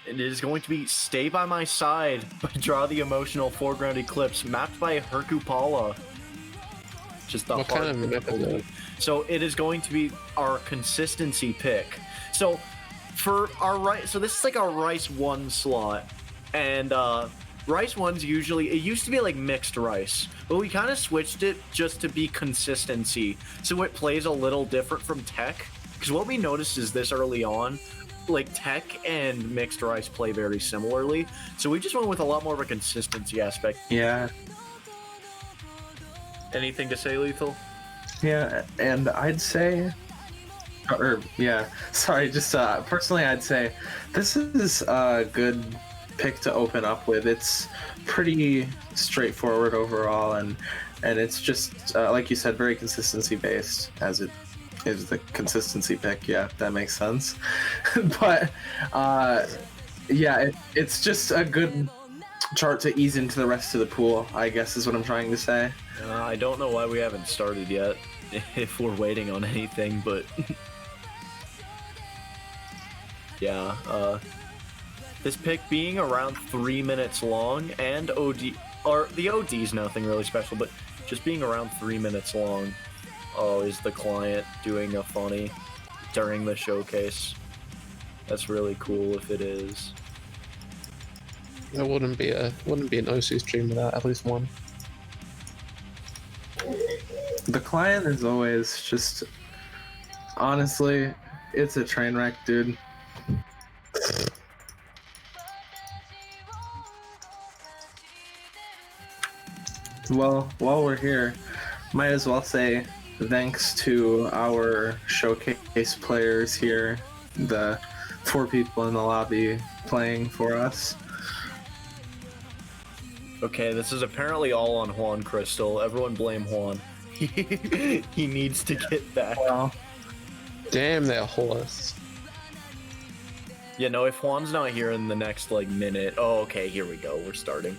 And it is going to be Stay By My Side by Draw the Emotional Foreground Eclipse, mapped by Hercupala. Just the what kind of map? So it is going to be our consistency pick. So for our so this is like our Rice 1 slot. And Rice 1's usually, it used to be like mixed rice, but we kind of switched it just to be consistency. So it plays a little different from tech. Because what we noticed is this early on, like tech and mixed rice play very similarly. So we just went with a lot more of a consistency aspect. Yeah. Anything to say, Lethal? Yeah, and I'd say, personally I'd say this is a good pick to open up with. It's pretty straightforward overall, and it's just like you said, very consistency based, as it is the consistency pick. Yeah, that makes sense. But yeah, it's just a good chart to ease into the rest of the pool, I guess is what I'm trying to say. I don't know why we haven't started yet, if we're waiting on anything, but Yeah, this pick being around 3 minutes long and the OD's nothing really special, but just being around 3 minutes long. Oh, is the client doing a funny during the showcase? That's really cool if it is. It wouldn't be an OC stream without at least one. The client is always just, honestly, it's a train wreck, dude. Well, while we're here, might as well say thanks to our showcase players here, the 4 people in the lobby playing for us. Okay, this is apparently all on Juan Crystal. Everyone blame Juan. He needs to get back. Well, Damn that horse. Yeah, no, if Juan's not here in the next, like, minute... Oh, okay, here we go. We're starting.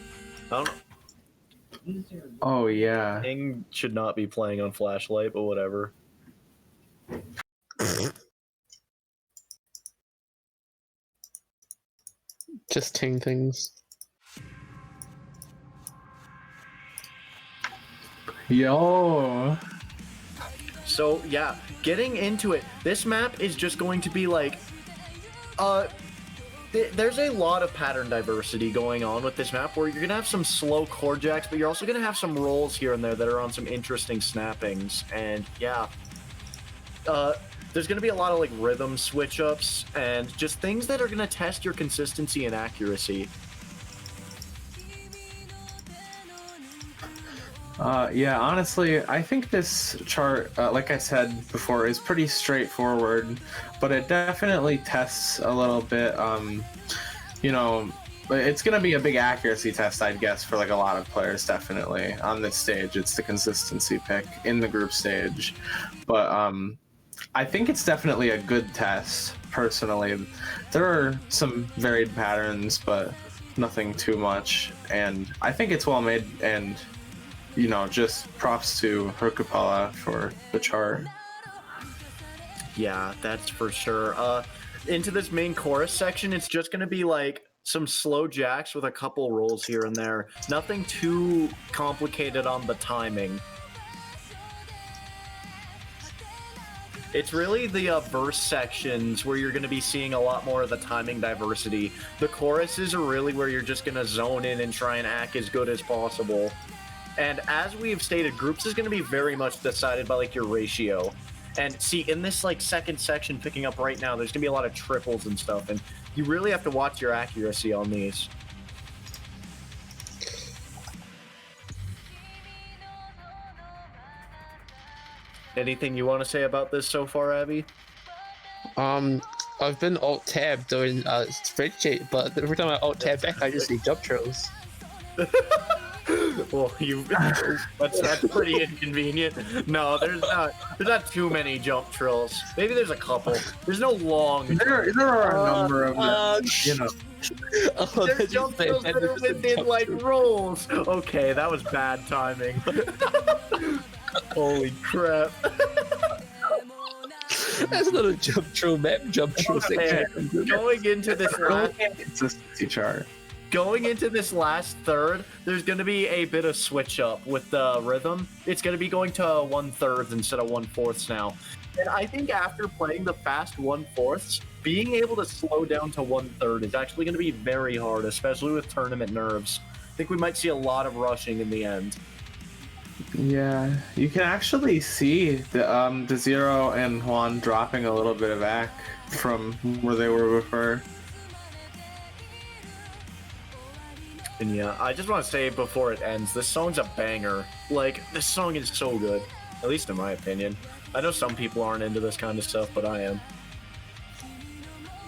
I don't oh yeah. King should not be playing on Flashlight, but whatever. Just ting things. Yo. So, yeah, getting into it, this map is just going to be like, there's a lot of pattern diversity going on with this map where you're going to have some slow chord jacks, but you're also going to have some rolls here and there that are on some interesting snappings, and yeah. There's going to be a lot of like rhythm switch-ups and just things that are going to test your consistency and accuracy. Yeah, honestly, I think this chart, like I said before, is pretty straightforward, but it definitely tests a little bit, you know, it's going to be a big accuracy test, I'd guess, for like a lot of players, definitely. On this stage, it's the consistency pick in the group stage, but I think it's definitely a good test, personally. There are some varied patterns, but nothing too much, and I think it's well made, and you know, just props to Hercupala for the chart. Yeah, that's for sure. Into this main chorus section, it's just going to be like some slow jacks with a couple rolls here and there. Nothing too complicated on the timing. It's really the verse sections where you're going to be seeing a lot more of the timing diversity. The choruses are really where you're just going to zone in and try and act as good as possible. And as we've stated, groups is going to be very much decided by like your ratio. And see, in this like second section picking up right now, there's going to be a lot of triples and stuff, and you really have to watch your accuracy on these. Anything you want to say about this so far, Abby? I've been alt-tab doing spreadsheet, but every time I alt-tab back, I just see jump trills. Well, that's pretty inconvenient. No, there's not too many jump trills. Maybe there's a couple. There's no long. There are a number of them, you know. Oh, There's jump trills that are within like rolls. Okay, that was bad timing. Holy crap. That's not a jump trill map. Jump trill section. Going into this last Consistency chart. Going into this last third, there's going to be a bit of switch up with the rhythm. It's going to be going to 1/3 instead of 1/4 now. And I think after playing the fast 1/4, being able to slow down to 1/3 is actually going to be very hard, especially with tournament nerves. I think we might see a lot of rushing in the end. Yeah, you can actually see the Zero and Juan dropping a little bit of back from where they were before. And yeah, I just want to say before it ends, this song's a banger. Like, this song is so good, at least in my opinion. I know some people aren't into this kind of stuff, but I am.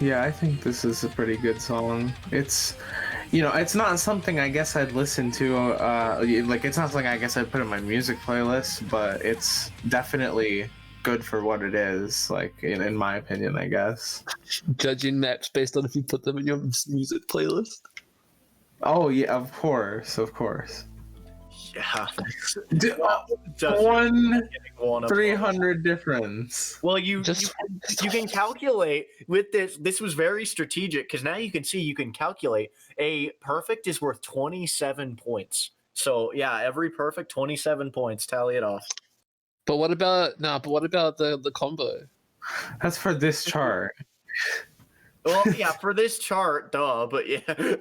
Yeah, I think this is a pretty good song. It's, you know, it's not something I guess I'd listen to, like, it's not something I guess I'd put in my music playlist, but it's definitely good for what it is, like, in my opinion, I guess. Judging maps based on if you put them in your music playlist. Oh, yeah, of course, of course. Yeah. D- Just One one of 300 difference. Well, Just you can calculate with this. This was very strategic because now you can see you can calculate a perfect is worth 27 points. So yeah, every perfect 27 points. Tally it off. but what about the combo? That's for this chart. Well, yeah, for this chart, duh. But yeah.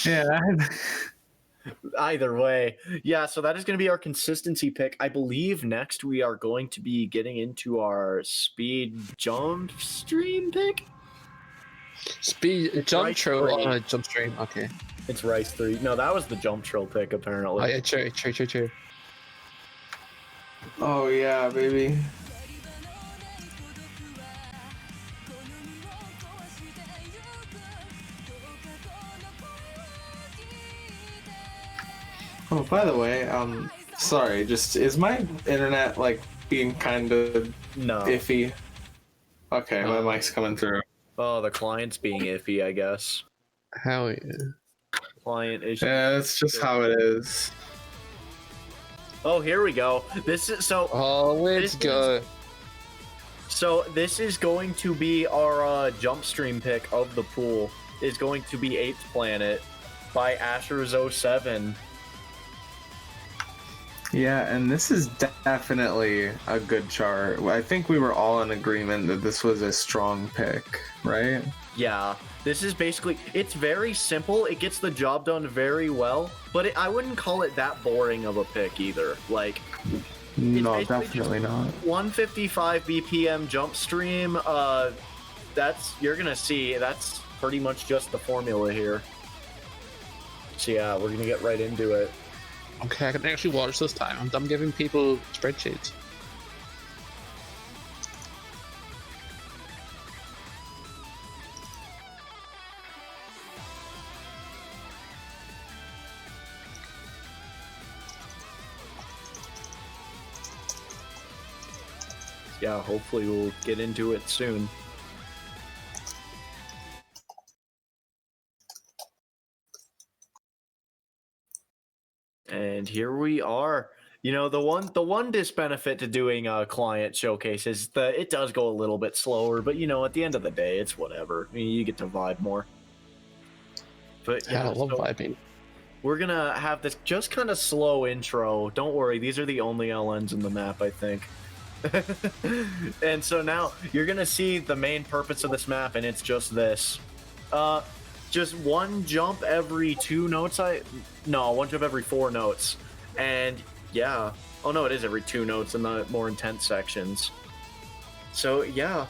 Yeah. Either way, yeah. So that is going to be our consistency pick. I believe next we are going to be getting into our speed jump stream pick. Speed jump Right trill three. on a jump stream. Okay. It's Rice 3. No, that was the jump trill pick, apparently. Oh yeah, true. Oh yeah, baby. Oh, by the way, sorry, just is my internet like being kind of No. iffy? Okay, my mic's coming through. Oh, the client's being iffy, I guess. Hell yeah. Client is. Yeah, that's just how it is. Oh, here we go. This is so. Oh, let's go. So this is going to be our jump stream pick of the pool. Is going to be 8th Planet by Asher's07. Yeah, and this is definitely a good chart. I think we were all in agreement that this was a strong pick, right? Yeah, this is basically, it's very simple. It gets the job done very well, but I wouldn't call it that boring of a pick either. Like, No, basically definitely not. 155 BPM jump stream. You're gonna see, that's pretty much just the formula here. So yeah, we're gonna get right into it. Okay, I can actually watch this time. I'm done giving people spreadsheets. Yeah, hopefully we'll get into it soon. And here we are. You know, the one disbenefit to doing a client showcase is that it does go a little bit slower, but you know, at the end of the day, it's whatever. I mean, you get to vibe more. But Yeah, yeah, I love so vibing. we're gonna have this just kind of slow intro. Don't worry, these are the only LNs in the map, I think. And so now you're gonna see the main purpose of this map, and it's just this. Just one jump every 2 notes. One jump every 4 notes. And yeah. Oh no, it is every 2 notes in the more intense sections. So yeah.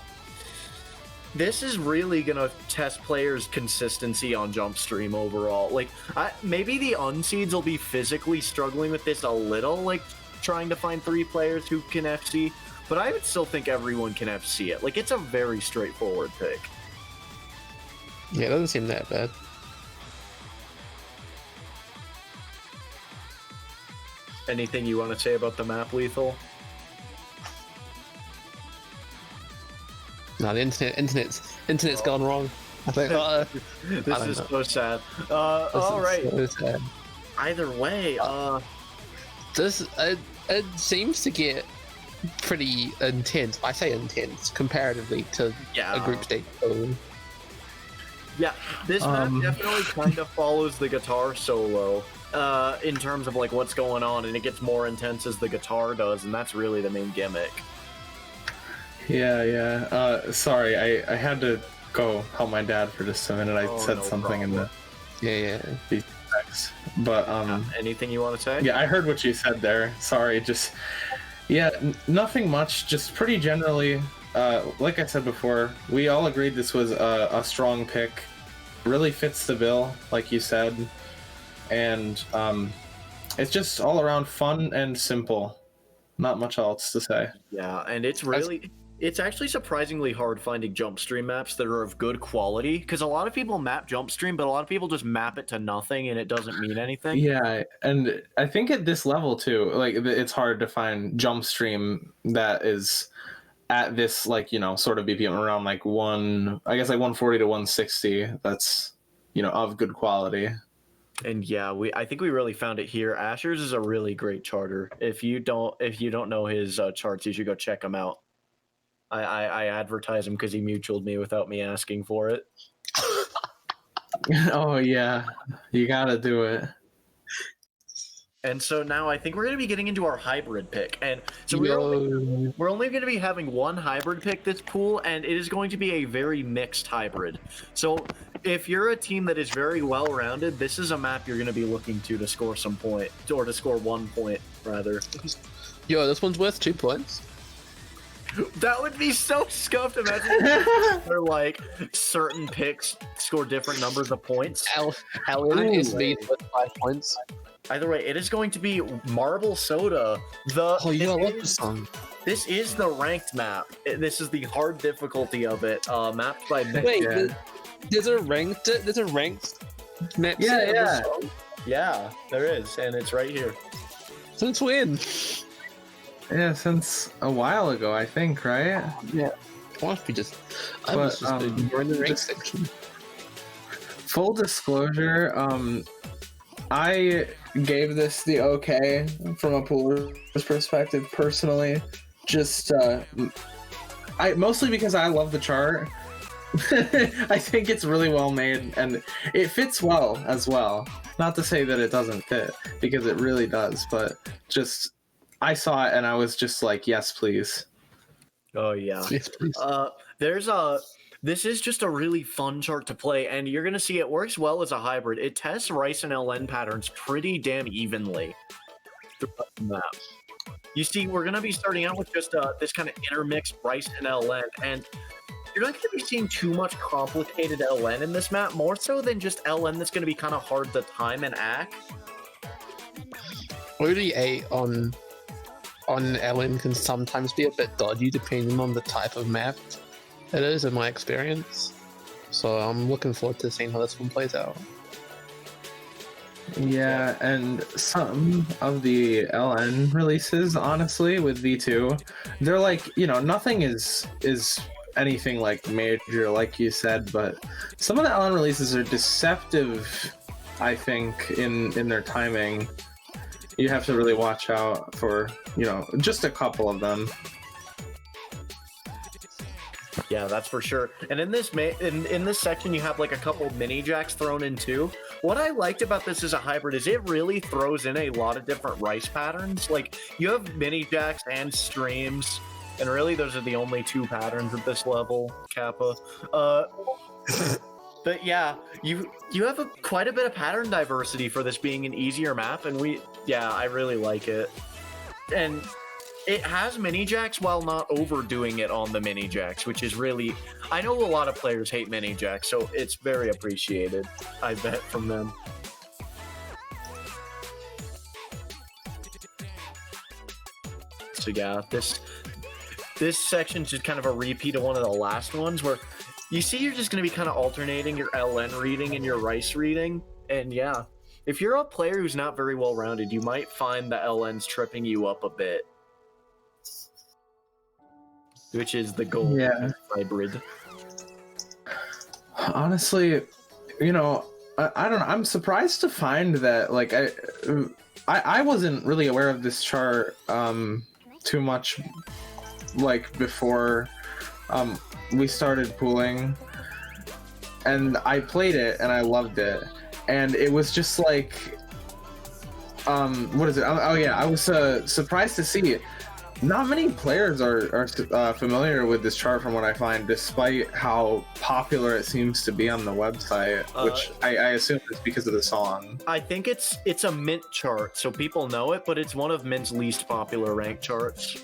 This is really gonna test players' consistency on jump stream overall. Like, maybe the unseeds will be physically struggling with this a little, like trying to find 3 players who can FC, but I would still think everyone can FC it. Like, it's a very straightforward pick. Yeah, it doesn't seem that bad. Anything you want to say about the map, Lethal? No, the internet's gone wrong. I think. This is so sad. All right. So sad. Either way, It seems to get pretty intense. I say intense comparatively to a group stage. yeah, this map definitely kind of follows the guitar solo in terms of like what's going on, and it gets more intense as the guitar does, and that's really the main gimmick. Yeah. Sorry, I had to go help my dad for just a minute. I said no something problem. Yeah. the text, but Anything you want to say? yeah, I heard what you said there. Sorry, just nothing much. Just pretty generally, like I said before, we all agreed this was a strong pick. Really fits the bill, like you said, and it's just all around fun and simple. Not much else to say. Yeah, and it's actually surprisingly hard finding jump stream maps that are of good quality, because a lot of people map jump stream, but a lot of people just map it to nothing and it doesn't mean anything. Yeah, and I think at this level too, like it's hard to find jump stream that is at this, like, you know, sort of BPM around like 140 to 160. That's, you know, of good quality. And yeah, I think we really found it here. Asher's is a really great charter. If you don't know his charts, you should go check him out. I advertise him because he mutualed me without me asking for it. Oh yeah, you gotta do it. And so now I think we're going to be getting into our hybrid pick. And so we're only going to be having one hybrid pick this pool, and it is going to be a very mixed hybrid. So if you're a team that is very well-rounded, this is a map you're going to be looking to score some point, or to score 1 point, rather. Yo, this one's worth 2 points. That would be so scuffed. Imagine where, like, certain picks score different numbers of points. Ellen is made with 5 points. Either way, it is going to be Marble Soda. Oh, yeah, I love this song. This is the ranked map. This is the hard difficulty of it, mapped by Mick. Wait, there's a ranked map. Yeah. Yeah, there is, and it's right here. Since when? Yeah, since a while ago, I think, right? Yeah. Why don't we just... I was just ignoring the rank section. Full disclosure, I gave this the okay from a pooler's perspective personally. Just mostly because I love the chart. I think it's really well made and it fits well as well. Not to say that it doesn't fit, because it really does, but just I saw it and I was just like, yes, please. Oh yeah. Yes, please. This is just a really fun chart to play, and you're going to see it works well as a hybrid. It tests Rice and LN patterns pretty damn evenly throughout the map. You see, we're going to be starting out with just this kind of intermixed Rice and LN, and you're not going to be seeing too much complicated LN in this map, more so than just LN that's going to be kind of hard to time and act. ODA on LN can sometimes be a bit dodgy depending on the type of map it is, in my experience. So I'm looking forward to seeing how this one plays out. Yeah, and some of the LN releases, honestly, with V2, they're like, nothing is anything like major, like you said, but some of the LN releases are deceptive, I think, in their timing. You have to really watch out for, just a couple of them. Yeah, that's for sure. And in this in this section, you have like a couple mini jacks thrown in too. What I liked about this as a hybrid is it really throws in a lot of different Rice patterns. Like, you have mini jacks and streams, and really those are the only 2 patterns at this level, Kappa. But yeah, you have quite a bit of pattern diversity for this being an easier map, and I really like it. And it has mini jacks while not overdoing it on the mini jacks, which is really, I know a lot of players hate mini jacks, so it's very appreciated, I bet, from them. So yeah, this section's just kind of a repeat of one of the last ones, where you see you're just going to be kind of alternating your LN reading and your Rice reading. And yeah, if you're a player who's not very well rounded, you might find the LNs tripping you up a bit, which is the goal of hybrid. Honestly, I don't know. I'm surprised to find that, like, I wasn't really aware of this chart too much, like, before we started pooling, and I played it and I loved it, and it was just like, what is it? Oh yeah, I was surprised to see it. Not many players are familiar with this chart, from what I find, despite how popular it seems to be on the website, which I assume is because of the song. I think it's a Mint chart, so people know it, but it's one of Mint's least popular ranked charts.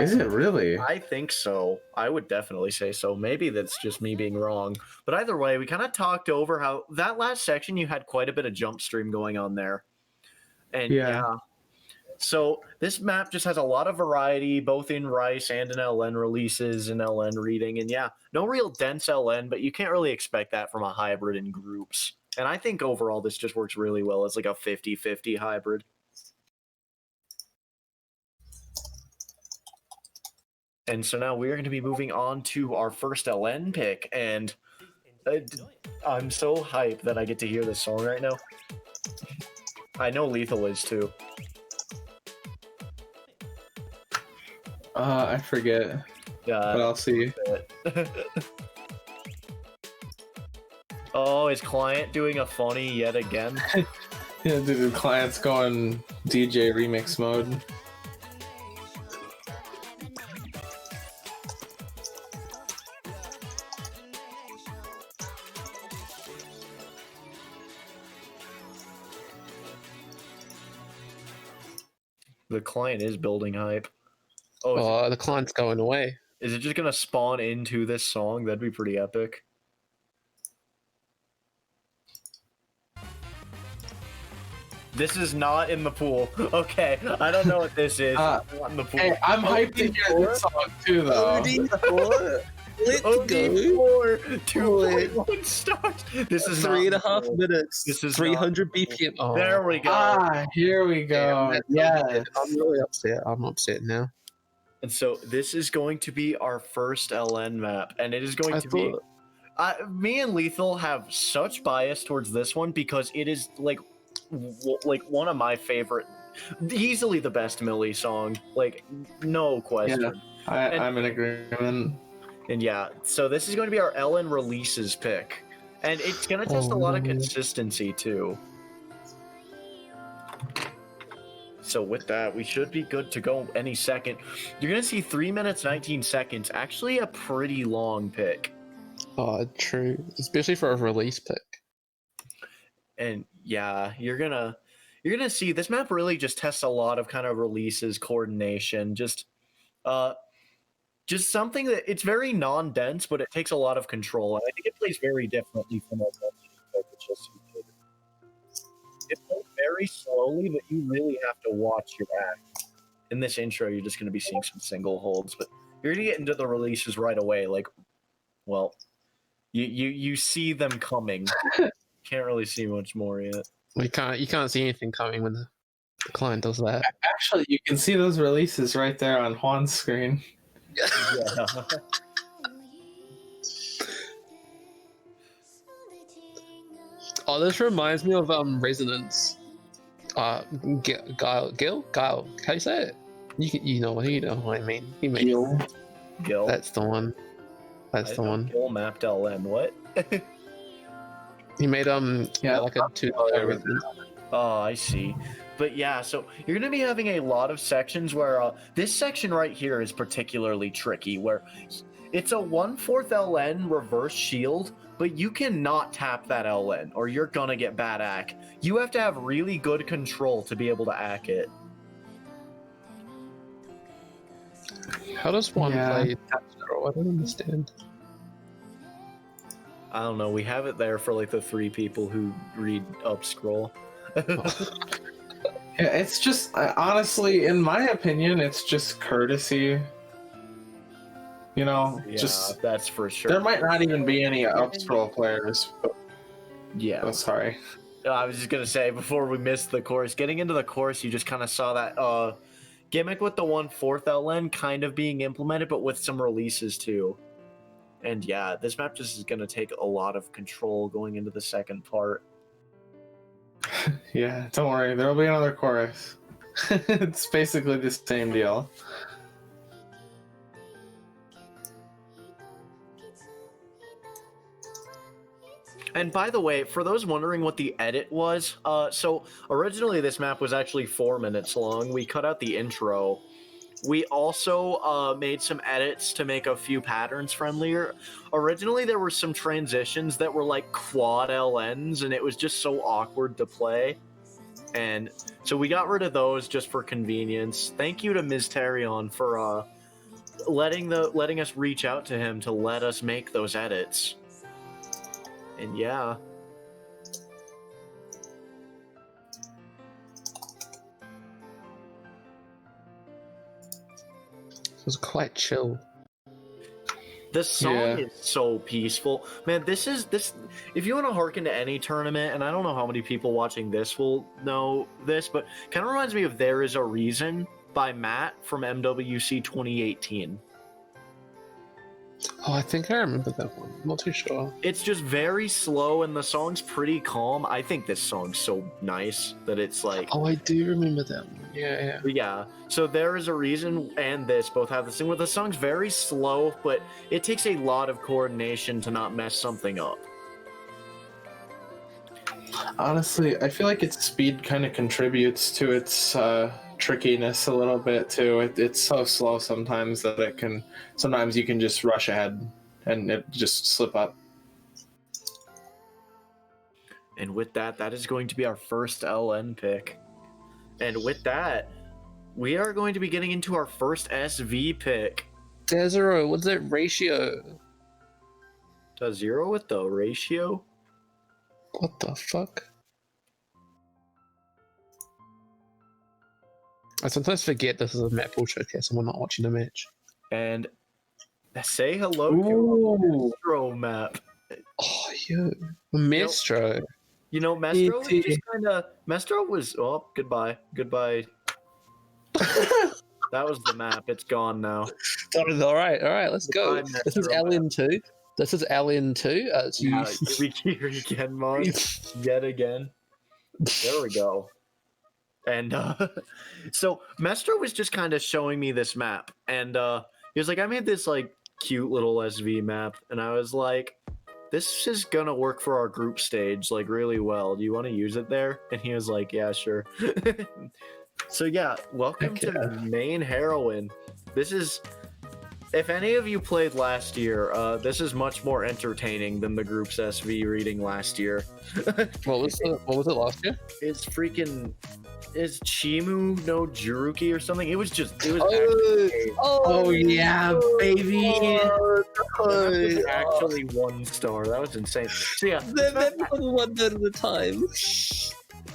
Is it really? I think so. I would definitely say so. Maybe that's just me being wrong. But either way, we kind of talked over how that last section, you had quite a bit of jump stream going on there. And yeah. So this map just has a lot of variety, both in Rice and in LN releases and LN reading. And yeah, no real dense LN, but you can't really expect that from a hybrid in groups. And I think overall this just works really well as like a 50-50 hybrid. And so now we're going to be moving on to our first LN pick. And I'm so hyped that I get to hear this song right now. I know Lethal is too. I forget, Yeah. but I'll see. Oh, is Client doing a funny yet again? Yeah, dude, the client's going DJ remix mode. The Client is building hype. Oh, Oh, the client's going away. is it just gonna spawn into this song? That'd be pretty epic. This is not in the pool. Okay, I don't know what this is. It's not in the pool. Hey, I'm hyped to hear this song too, though. Let's go. OD4 2.1 start. This is 3.5 minutes. This is 300 BPM. Oh, There we go. Ah, here we go. Yeah. I'm really upset. I'm upset now. And so this is going to be our first LN map, and it is going to be. Me and Lethal have such bias towards this one because it is like one of my favorite, easily the best Millie song, like no question. Yeah, I'm in agreement. And yeah, so this is going to be our LN releases pick, and it's going to test a lot of consistency too. So with that, we should be good to go any second. You're going to see 3 minutes 19 seconds, actually a pretty long pick. Oh, true. Especially for a release pick. And yeah, you're gonna see this map really just tests a lot of kind of releases, coordination, just something that it's very non-dense, but it takes a lot of control, and I think it plays very differently from our just it plays very slowly, but you really have to watch your act. In this intro, you're just gonna be seeing some single holds, but you're gonna get into the releases right away. Like, well, you see them coming. Can't really see much more yet. You can't see anything coming when the client does that. Actually, you can see those releases right there on Juan's screen. Yeah. Oh, this reminds me of Resonance. Guile. How do you say it? You know what I mean. He made Gil. That's the one. That's the one. Gil mapped LN. What? He made like a $2 Oh, I see. But yeah, so you're going to be having a lot of sections where this section right here is particularly tricky, where it's a 1/4 LN reverse shield, but you cannot tap that LN or you're going to get bad ack. You have to have really good control to be able to ack it. How does one play tap scroll? I don't understand. I don't know. We have it there for like the 3 people who read up scroll. Yeah, it's just honestly, in my opinion, it's just courtesy. You know, Yeah, just that's for sure. there might not even be any up scroll players. But, Yeah. oh, sorry. I was just gonna say before we missed the course, getting into the course, you just kind of saw that gimmick with the 1/4 LN kind of being implemented, but with some releases too. And yeah, this map just is gonna take a lot of control going into the second part. Yeah, don't worry, there will be another chorus. It's basically the same deal. And by the way, for those wondering what the edit was, so originally this map was actually 4 minutes long. We cut out the intro. We also made some edits to make a few patterns friendlier. Originally, there were some transitions that were like quad LNs, and it was just so awkward to play. And so we got rid of those just for convenience. Thank you to Ms. Tarion for letting us reach out to him to let us make those edits. And yeah. It was quite chill. This song is so peaceful. Man, this if you want to harken to any tournament, and I don't know how many people watching this will know this, but kind of reminds me of There Is a Reason by Matt from MWC 2018. Oh, I think I remember that one. I'm not too sure. It's just very slow, and the song's pretty calm. I think this song's so nice that it's like, Oh, I do remember that one. Yeah. yeah. So there is a reason, and this both have this thing where the song's very slow, but it takes a lot of coordination to not mess something up. Honestly, I feel like its speed kind of contributes to its trickiness a little bit too. It's so slow sometimes that it can. Sometimes you can just rush ahead and it just slip up. And with that, that is going to be our first LN pick. And with that, we are going to be getting into our first SV pick. Desero, what's that ratio? Does 0 with the ratio? What the fuck? I sometimes forget this is a Mappool showcase and we're not watching a match. And say hello to Mestro map. Oh, yeah. Mestro. You know, Mestro was just kind of... Mestro was... Oh, goodbye. Goodbye. That was the map. It's gone now. All right, let's go. Goodbye, This is Mestro LN2. This is LN2. Yeah, here again, Mon. Yet again. There we go. And so Mestro was just kind of showing me this map, and he was like, I made this like cute little SV map, and I was like, this is gonna work for our group stage like really well. Do you want to use it there? And he was like, yeah, sure. So yeah, welcome to Main Heroine. This is, if any of you played last year, this is much more entertaining than the group's SV reading last year. What was it last year? It's freaking... Is Chimu no Juruki or something? It was Oh yeah, baby. Actually 1 star. That was insane. So yeah, That one at a time.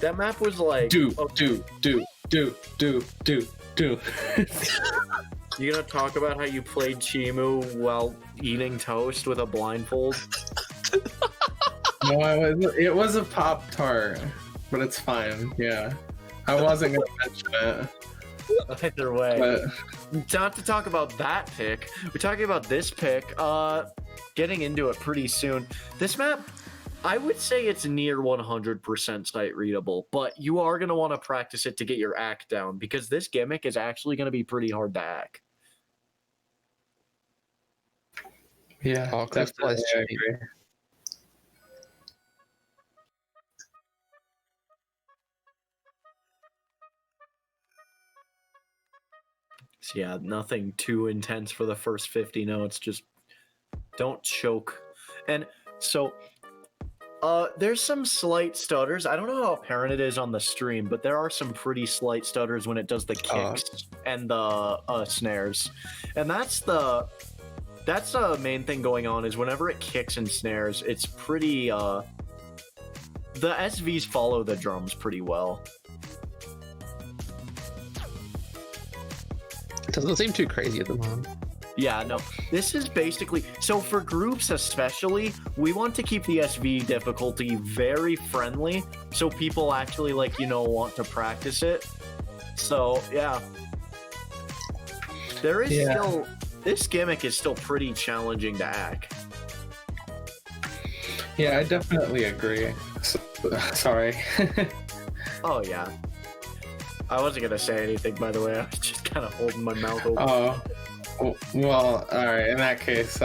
that map was like Do. You gonna talk about how you played Chimu while eating toast with a blindfold? No, it was a Pop-Tart, but it's fine. Yeah. I wasn't going to mention it. Either way. But Not to talk about that pick. We're talking about this pick. Getting into it pretty soon. This map, I would say it's near 100% sight readable, but you are going to want to practice it to get your act down because this gimmick is actually going to be pretty hard to act. yeah, definitely, I agree. So yeah, nothing too intense for the first 50 notes. Just don't choke. And so there's some slight stutters. I don't know how apparent it is on the stream, but there are some pretty slight stutters when it does the kicks and the snares. And that's the main thing going on is whenever it kicks and snares, it's pretty the SVs follow the drums pretty well. It doesn't seem too crazy at the moment. Yeah, no. This is basically... So for groups especially, we want to keep the SV difficulty very friendly so people actually, like, you know, want to practice it. So, yeah. There is still... This gimmick is still pretty challenging to hack. Yeah, I definitely agree. Sorry. Oh, yeah. I wasn't going to say anything, by the way. I was just kind of holding my mouth open. Oh, well, all right. In that case,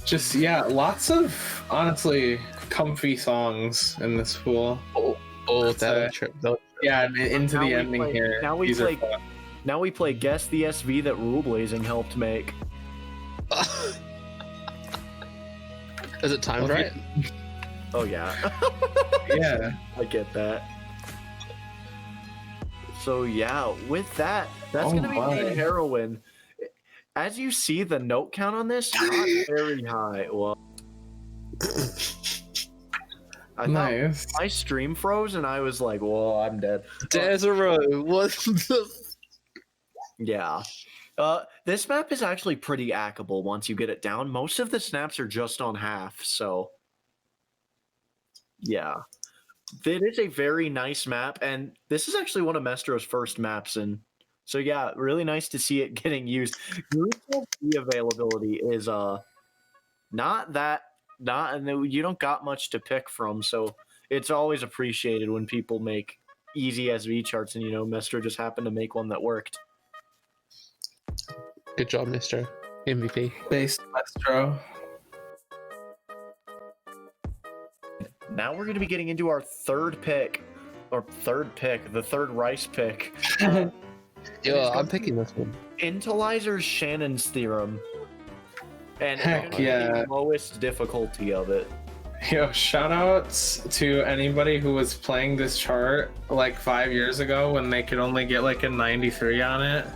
just, yeah, lots of, honestly, comfy songs in this pool. That trip. Yeah, into Now the we ending play- here. now we These are play- fun. Now we play Guess the SV that Rule Blazing helped make. Is it timed right? Oh, yeah. Yeah. I get that. So yeah, with that, that's gonna be Main Heroine. As you see, the note count on this not very high. Well, I thought my stream froze, and I was like, "Whoa, I'm dead." Desero, what the? Yeah. This map is actually pretty hackable once you get it down. Most of the snaps are just on half, so yeah. It is a very nice map, and this is actually one of Mestro's first maps in So yeah, really nice to see it getting used. Group LP availability is you don't got much to pick from, so it's always appreciated when people make easy SV charts, and Mestro just happened to make one that worked. Good job, Mr. MVP. Based Mestro. Now we're going to be getting into our the third rice pick. Yeah, I'm picking this one. Intalizer's Shannon's theorem. And Heck yeah. the lowest difficulty of it. Yo, shout outs to anybody who was playing this chart like 5 years ago when they could only get like a 93 on it.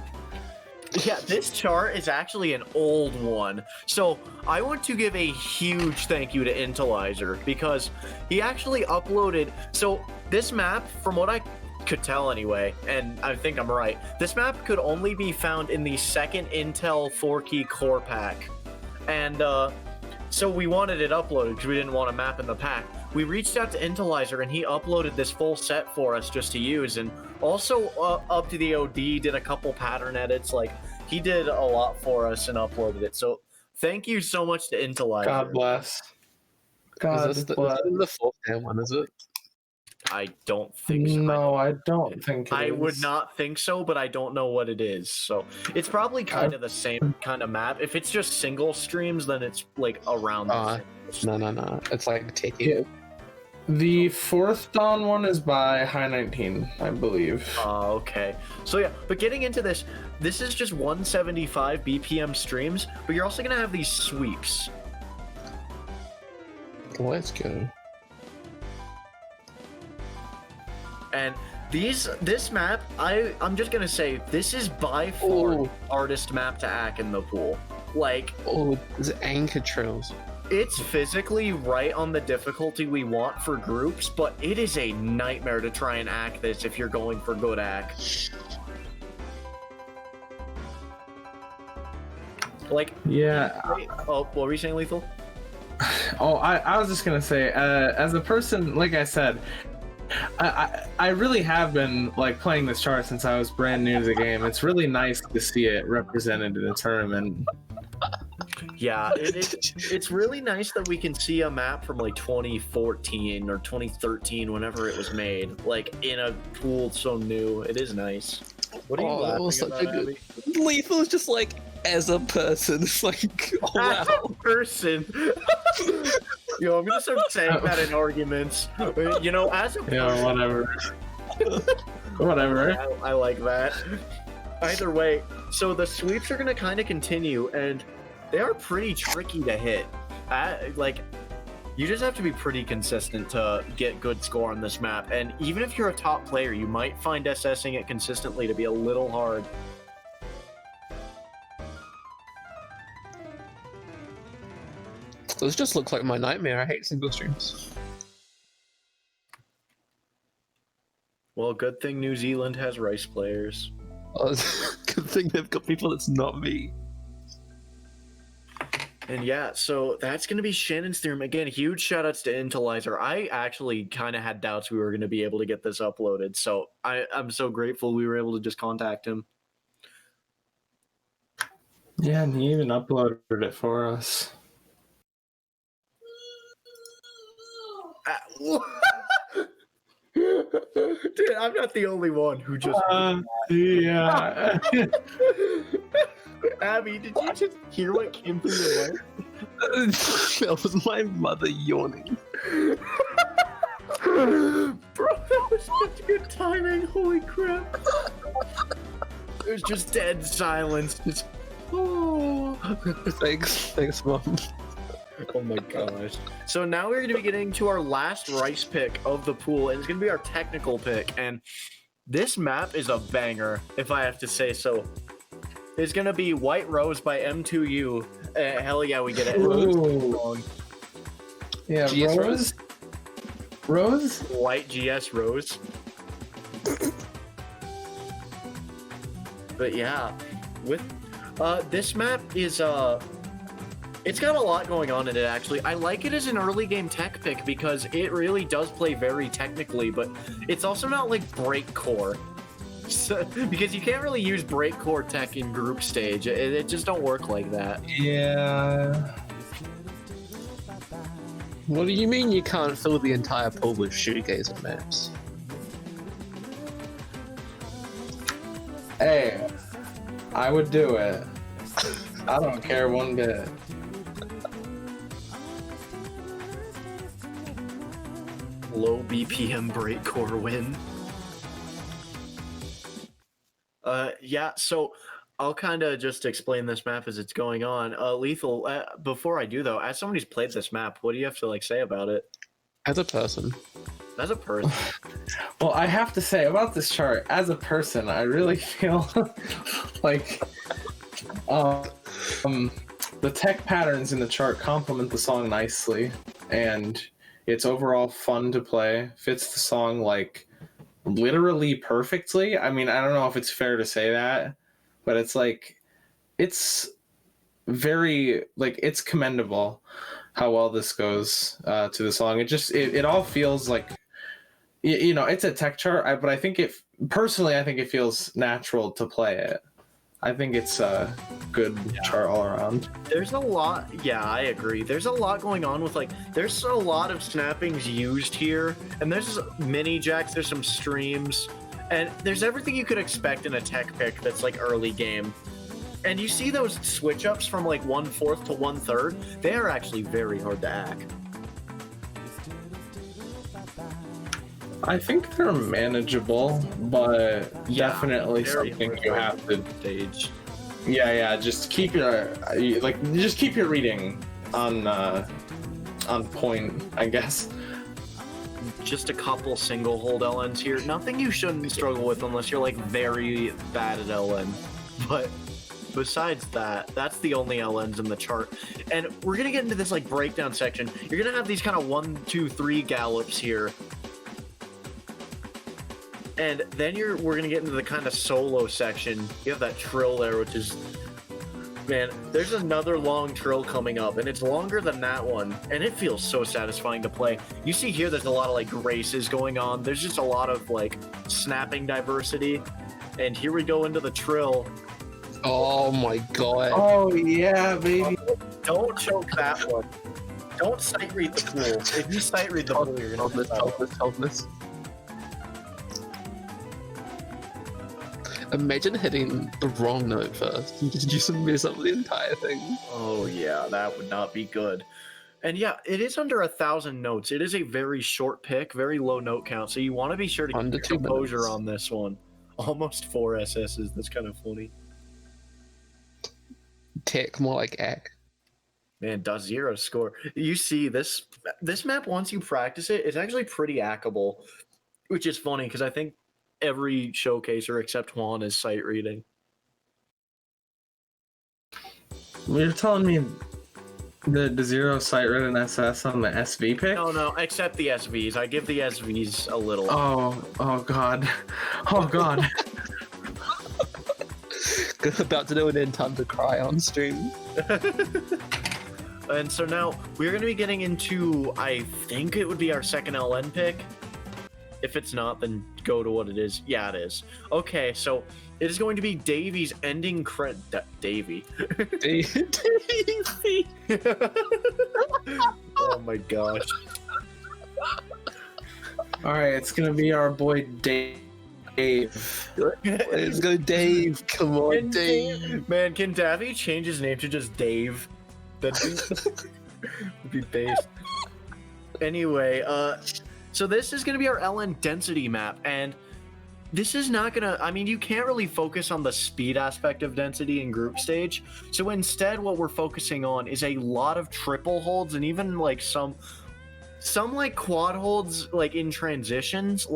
Yeah, this chart is actually an old one. So I want to give a huge thank you to Intalizer because he actually uploaded. So this map, from what I could tell anyway, and I think I'm right, this map could only be found in the second Intel 4-key core pack. And so we wanted it uploaded because we didn't want a map in the pack. We reached out to Intalizer and he uploaded this full set for us just to use, and also up to the OD did a couple pattern edits. Like, he did a lot for us and uploaded it. So thank you so much to Intalizer. God bless. God Is this bless. the fourth one, is it? I don't think so. No, I don't think I it would is. not think so, but I don't know what it is. So it's probably kind of the same kind of map. If it's just single streams, then it's like around the same. No. It's like taking. Yeah. The fourth Dawn one is by High 19, I believe. Okay. So yeah, but getting into this is just 175 BPM streams, but you're also gonna have these sweeps. Let's go. And this map, I'm just gonna say, this is by far the hardest map to hack in the pool. Like, there's anchor trails. it's physically right on the difficulty we want for groups, but it is a nightmare to try and hack this if you're going for good hack. Like, Yeah. oh, what were you saying, Lethal? Oh, I was just gonna say, as a person, like I said, I really have been like playing this chart since I was brand new to the game. It's really nice to see it represented in a tournament. Yeah, it's really nice that we can see a map from like 2014 or 2013, whenever it was made, like in a pool so new. It is nice. What are you that was laughing such about, a good. Abby? Lethal is just like, as a person, it's like, oh As wow. a person. Yo, I'm gonna start saying that in arguments. You know, as a person. Yeah, whatever. Whatever. I like that. Either way, so the sweeps are gonna kind of continue, and they are pretty tricky to hit. Like, you just have to be pretty consistent to get good score on this map, and even if you're a top player, you might find SSing it consistently to be a little hard. This just looks like my nightmare. I hate single streams. Well, good thing New Zealand has rice players. Good thing they've got people that's not me. And yeah, so that's going to be Shannon's theorem. Again, huge shoutouts to Intalizer. I actually kind of had doubts we were going to be able to get this uploaded, so I'm so grateful we were able to just contact him. Yeah, and he even uploaded it for us. Dude, I'm not the only one who just... Yeah. Abby, did you just hear what came through your life? That was my mother yawning. Bro, that was such good timing. Holy crap. It was just dead silence. Just, oh. Thanks, Mom. Oh my gosh. So now we're going to be getting to our last rice pick of the pool, and it's going to be our technical pick. And this map is a banger, if I have to say so. It's going to be White Rose by M2U. Hell yeah, we get it. Ooh. Yeah, GS Rose? Rose? White GS Rose. But yeah, with this map is it's got a lot going on in it, actually. I like it as an early game tech pick because it really does play very technically, but it's also not like break core. So, because you can't really use breakcore tech in group stage. It just don't work like that. Yeah. What do you mean you can't fill the entire pool with shoegazer maps? Hey, I would do it. I don't care one bit. Low BPM breakcore win. Yeah, so I'll kind of just explain this map as it's going on. Lethal, before I do though, as somebody who's played this map, what do you have to say about it? As a person. As a person. Well, I have to say about this chart, as a person, I really feel like the tech patterns in the chart complement the song nicely, and it's overall fun to play. Fits the song literally perfectly. I mean, I don't know if it's fair to say that, but it's very it's commendable how well this goes to the song. It all feels like, it's a tech chart, but I think it feels natural to play it. I think it's a good chart all around. There's a lot, yeah, I agree. There's a lot going on with there's a lot of snappings used here, and there's mini jacks, there's some streams, and there's everything you could expect in a tech pick that's early game. And you see those switch ups from 1/4 to 1/3, they are actually very hard to hack. I think they're manageable, but definitely something you have to stage. Yeah. Just keep your reading on point, I guess. Just a couple single hold LNs here. Nothing you shouldn't struggle with unless you're very bad at LN. But besides that, that's the only LNs in the chart. And we're gonna get into this breakdown section. You're gonna have these kind of 1, 2, 3 gallops here. And then we're gonna get into the kind of solo section. You have that trill there, which is, man, there's another long trill coming up, and it's longer than that one, and it feels so satisfying to play. You see here, there's a lot of graces going on. There's just a lot of snapping diversity, and here we go into the trill. Oh my god. Oh yeah, baby. Don't choke that one. Don't sight read the pool. If you sight read the pool, you're gonna help this. Imagine hitting the wrong note first. You just mess up the entire thing. Oh yeah, that would not be good. And yeah, it is under 1,000 notes. It is a very short pick, very low note count, so you want to be sure to keep your composure on this one. Almost 4 SSs, that's kind of funny. Tech, more like ack. Man, .0 score. You see, this map, once you practice it, it's actually pretty hackable, which is funny, because I think every showcaser except Juan is sight reading. You're telling me the zero sight read and SS on the SV pick? No, except the SVs. I give the SVs a little. Oh god. Oh god. About to do an time to cry on stream. And so now we're going to be getting into, I think it would be our second LN pick. If it's not, then go to what it is. Yeah, it is. Okay, so it is going to be Davy's ending Davy. Davy. Oh my gosh. Alright, it's gonna be our boy Dave. Let's go, Dave. Come on, Dave. Man, can Davy change his name to just Dave? That'd be based. Anyway, so this is going to be our LN density map, and this is not going to, I mean, you can't really focus on the speed aspect of density in group stage, so instead what we're focusing on is a lot of triple holds, and even some quad holds, in transitions.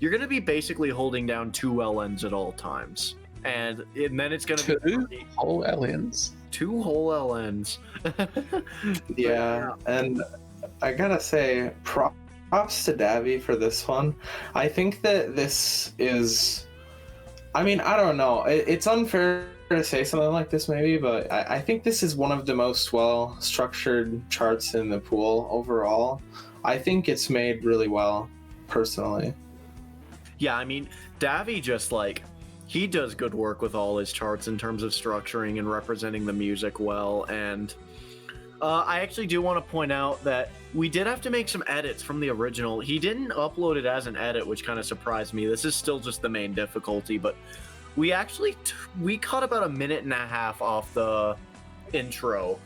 You're going to be basically holding down 2 LNs at all times, and then it's going to be 2 whole LNs. 2 whole LNs. Yeah, and I gotta say, props to Davy for this one. I think that this is, I mean, I don't know, it's unfair to say something like this maybe, but I think this is one of the most well-structured charts in the pool overall. I think it's made really well, personally. Yeah, I mean, Davy just like he does good work with all his charts in terms of structuring and representing the music well. And I actually do want to point out that we did have to make some edits from the original. He didn't upload it as an edit, which kind of surprised me. This is still just the main difficulty, but we actually we cut about 1.5 minutes off the intro.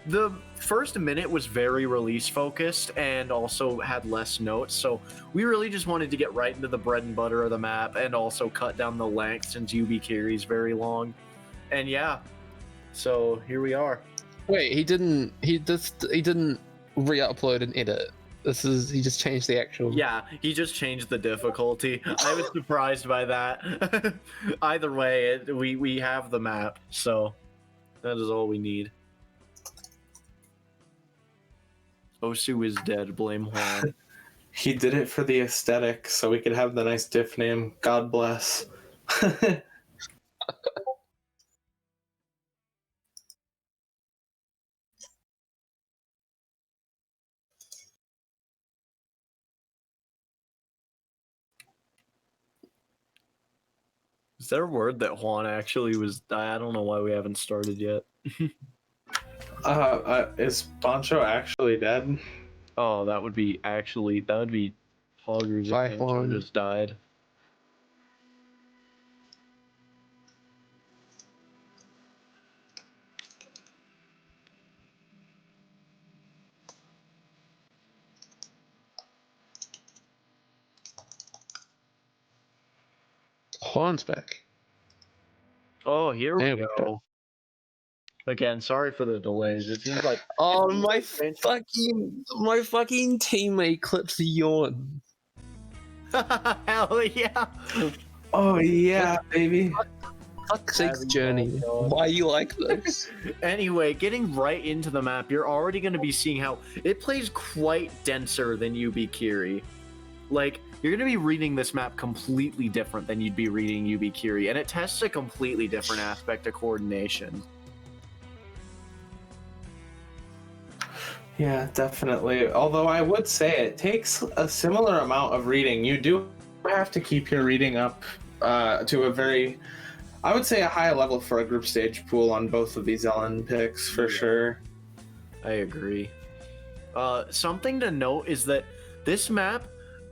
The first minute was very release focused and also had less notes, so we really just wanted to get right into the bread and butter of the map and also cut down the length since Yubikiri is very long. And yeah, so here we are. Wait, he didn't re-upload and edit. He just changed the actual. Yeah, he just changed the difficulty. I was surprised by that. Either way, we have the map, so that is all we need. Osu is dead. Blame Juan. He did it for the aesthetic, so we could have the nice diff name. God bless. Is there a word that Juan actually was? I don't know why we haven't started yet. Is Pancho actually dead? Oh, that would be Hoggers Bye, if Juan. Pancho just died. Juan's back. Oh, here There we we go. go. Again, sorry for the delays. It seems like Oh, my fucking teammate clips a yawn. hell yeah. Oh yeah, baby. Fuck's sake, Having Journey. yawn. Why you like this? Anyway, getting right into the map, you're already going to be seeing how it plays quite denser than Yubikiri. Like, you're going to be reading this map completely different than you'd be reading Yubikiri, and it tests a completely different aspect of coordination. Yeah, definitely. Although I would say it takes a similar amount of reading. You do have to keep your reading up to a very, I would say, a high level for a group stage pool on both of these LN picks for sure. I agree. Something to note is that this map,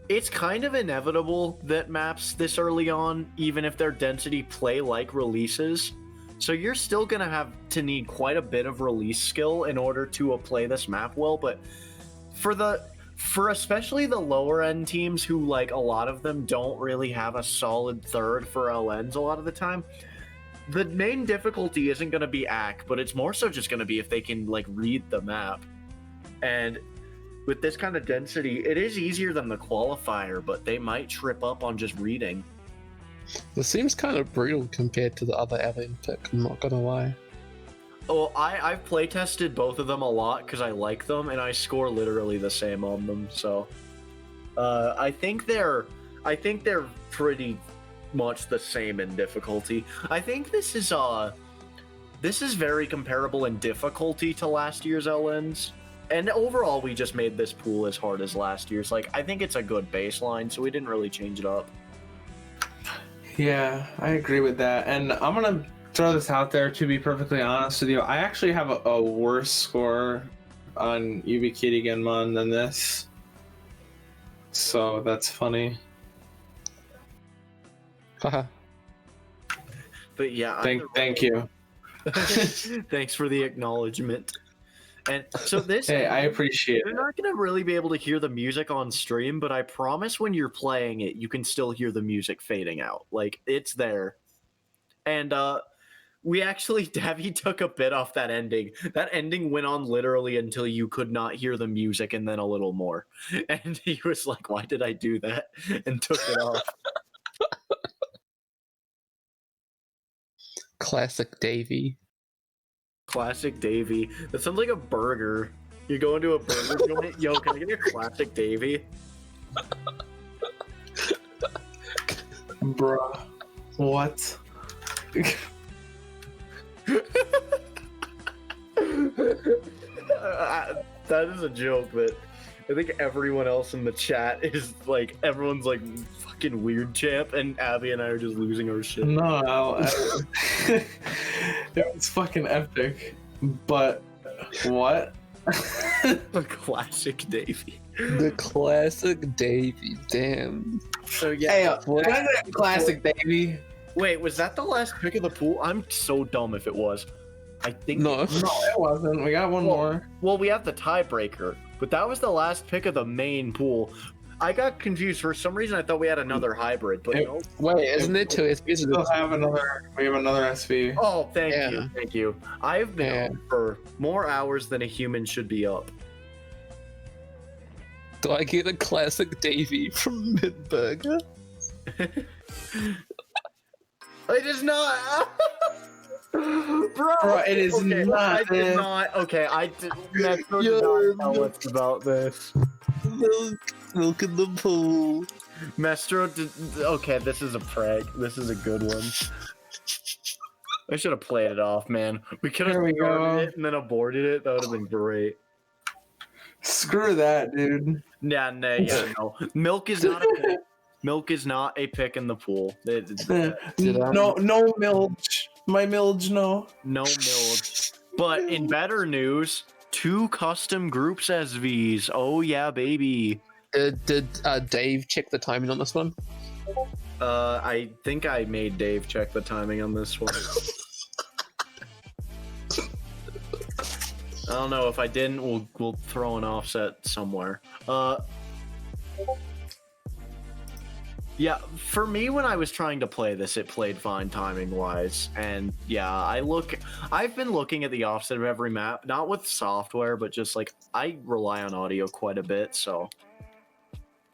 it's kind of inevitable that maps this early on, even if their density play like releases. So you're still going to have to need quite a bit of release skill in order to play this map well, but for especially the lower end teams who, like, a lot of them don't really have a solid third for LNs a lot of the time, the main difficulty isn't going to be AC, but it's more so just going to be if they can, like, read the map. And with this kind of density, it is easier than the qualifier, but they might trip up on just reading. This seems kind of brutal compared to the other alien pick, I'm not gonna lie. Oh, I've playtested both of them a lot because I like them, and I score literally the same on them. So, I think they're pretty much the same in difficulty. I think this is very comparable in difficulty to last year's LNs, and overall we just made this pool as hard as last year's. Like, I think it's a good baseline, so we didn't really change it up. Yeah, I agree with that. And I'm going to throw this out there, to be perfectly honest with you. I actually have a worse score on Yubikiri Genmon than this. So that's funny. Haha. But yeah, Thank you. thanks for the acknowledgement. And so this, Hey, I appreciate you're it. not going to really be able to hear the music on stream, but I promise when you're playing it, you can still hear the music fading out. Like, it's there. And we actually, Davy took a bit off that ending. That ending went on literally until you could not hear the music and then a little more. And he was like, why did I do that? And took it off. Classic Davy. Classic Davy. That sounds like a burger. You go into a burger joint, yo, can I get your classic Davy? Bruh. What? That is a joke, but I think everyone else in the chat is like, everyone's like, fuck fucking weird champ, and Abby and I are just losing our shit. No, it was fucking epic. But what? The classic Davy. The classic Davy. Damn. So yeah. Hey, what- can I get a classic baby? Wait, was that the last pick of the pool? I'm so dumb if it was. I think No. No, it wasn't. We got one more. Well, we have the tiebreaker, but that was the last pick of the main pool. I got confused for some reason. I thought we had another hybrid, but no. Wait, isn't it two SVs? We still have another. We have another SV. Oh, thank Yeah. you, thank you. I've been Yeah. up for more hours than a human should be up. Do I get a classic Davy from Midburger? It is not. Bro, it is okay, not, I did man. not. Okay, I did Metro did Yo, not tell us about this. Milk in the pool. Mestro did. Okay, this is a prank. This is a good one. I should have played it off, man. We could have Here we go. started it and then aborted it. That would have been great. Screw that, dude. Yeah, no. Milk is not a pick. Milk is not a pick in the pool. No, Milge. My Milge, no. No milk. But in better news, 2 custom groups SVs. Oh yeah, baby. Did Dave check the timing on this one? I think I made Dave check the timing on this one. I don't know. If I didn't, we'll throw an offset somewhere. Yeah, for me, when I was trying to play this, it played fine timing-wise. And yeah, I've been looking at the offset of every map, not with software, but just like, I rely on audio quite a bit, so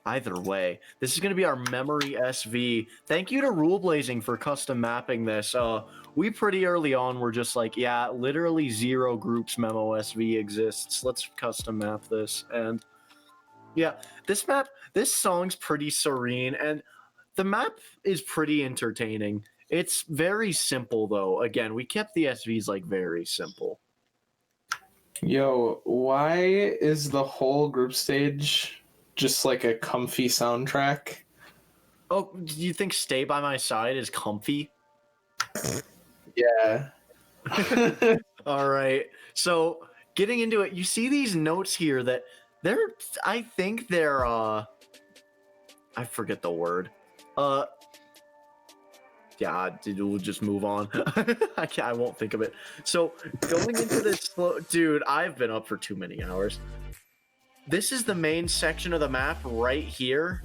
either way. This is going to be our memory SV. Thank you to Rule Blazing for custom mapping this. We pretty early on were just like, yeah, literally 0 groups memo SV exists. Let's custom map this. And yeah, this song's pretty serene, and the map is pretty entertaining. It's very simple, though. Again, we kept the SVs, like, very simple. Yo, why is the whole group stage just like a comfy soundtrack? Oh, do you think Stay By My Side is comfy? Yeah. All right. So, getting into it, you see these notes here that I think they're, I forget the word. Yeah, we'll just move on. I won't think of it. So, going into this, dude, I've been up for too many hours. This is the main section of the map right here,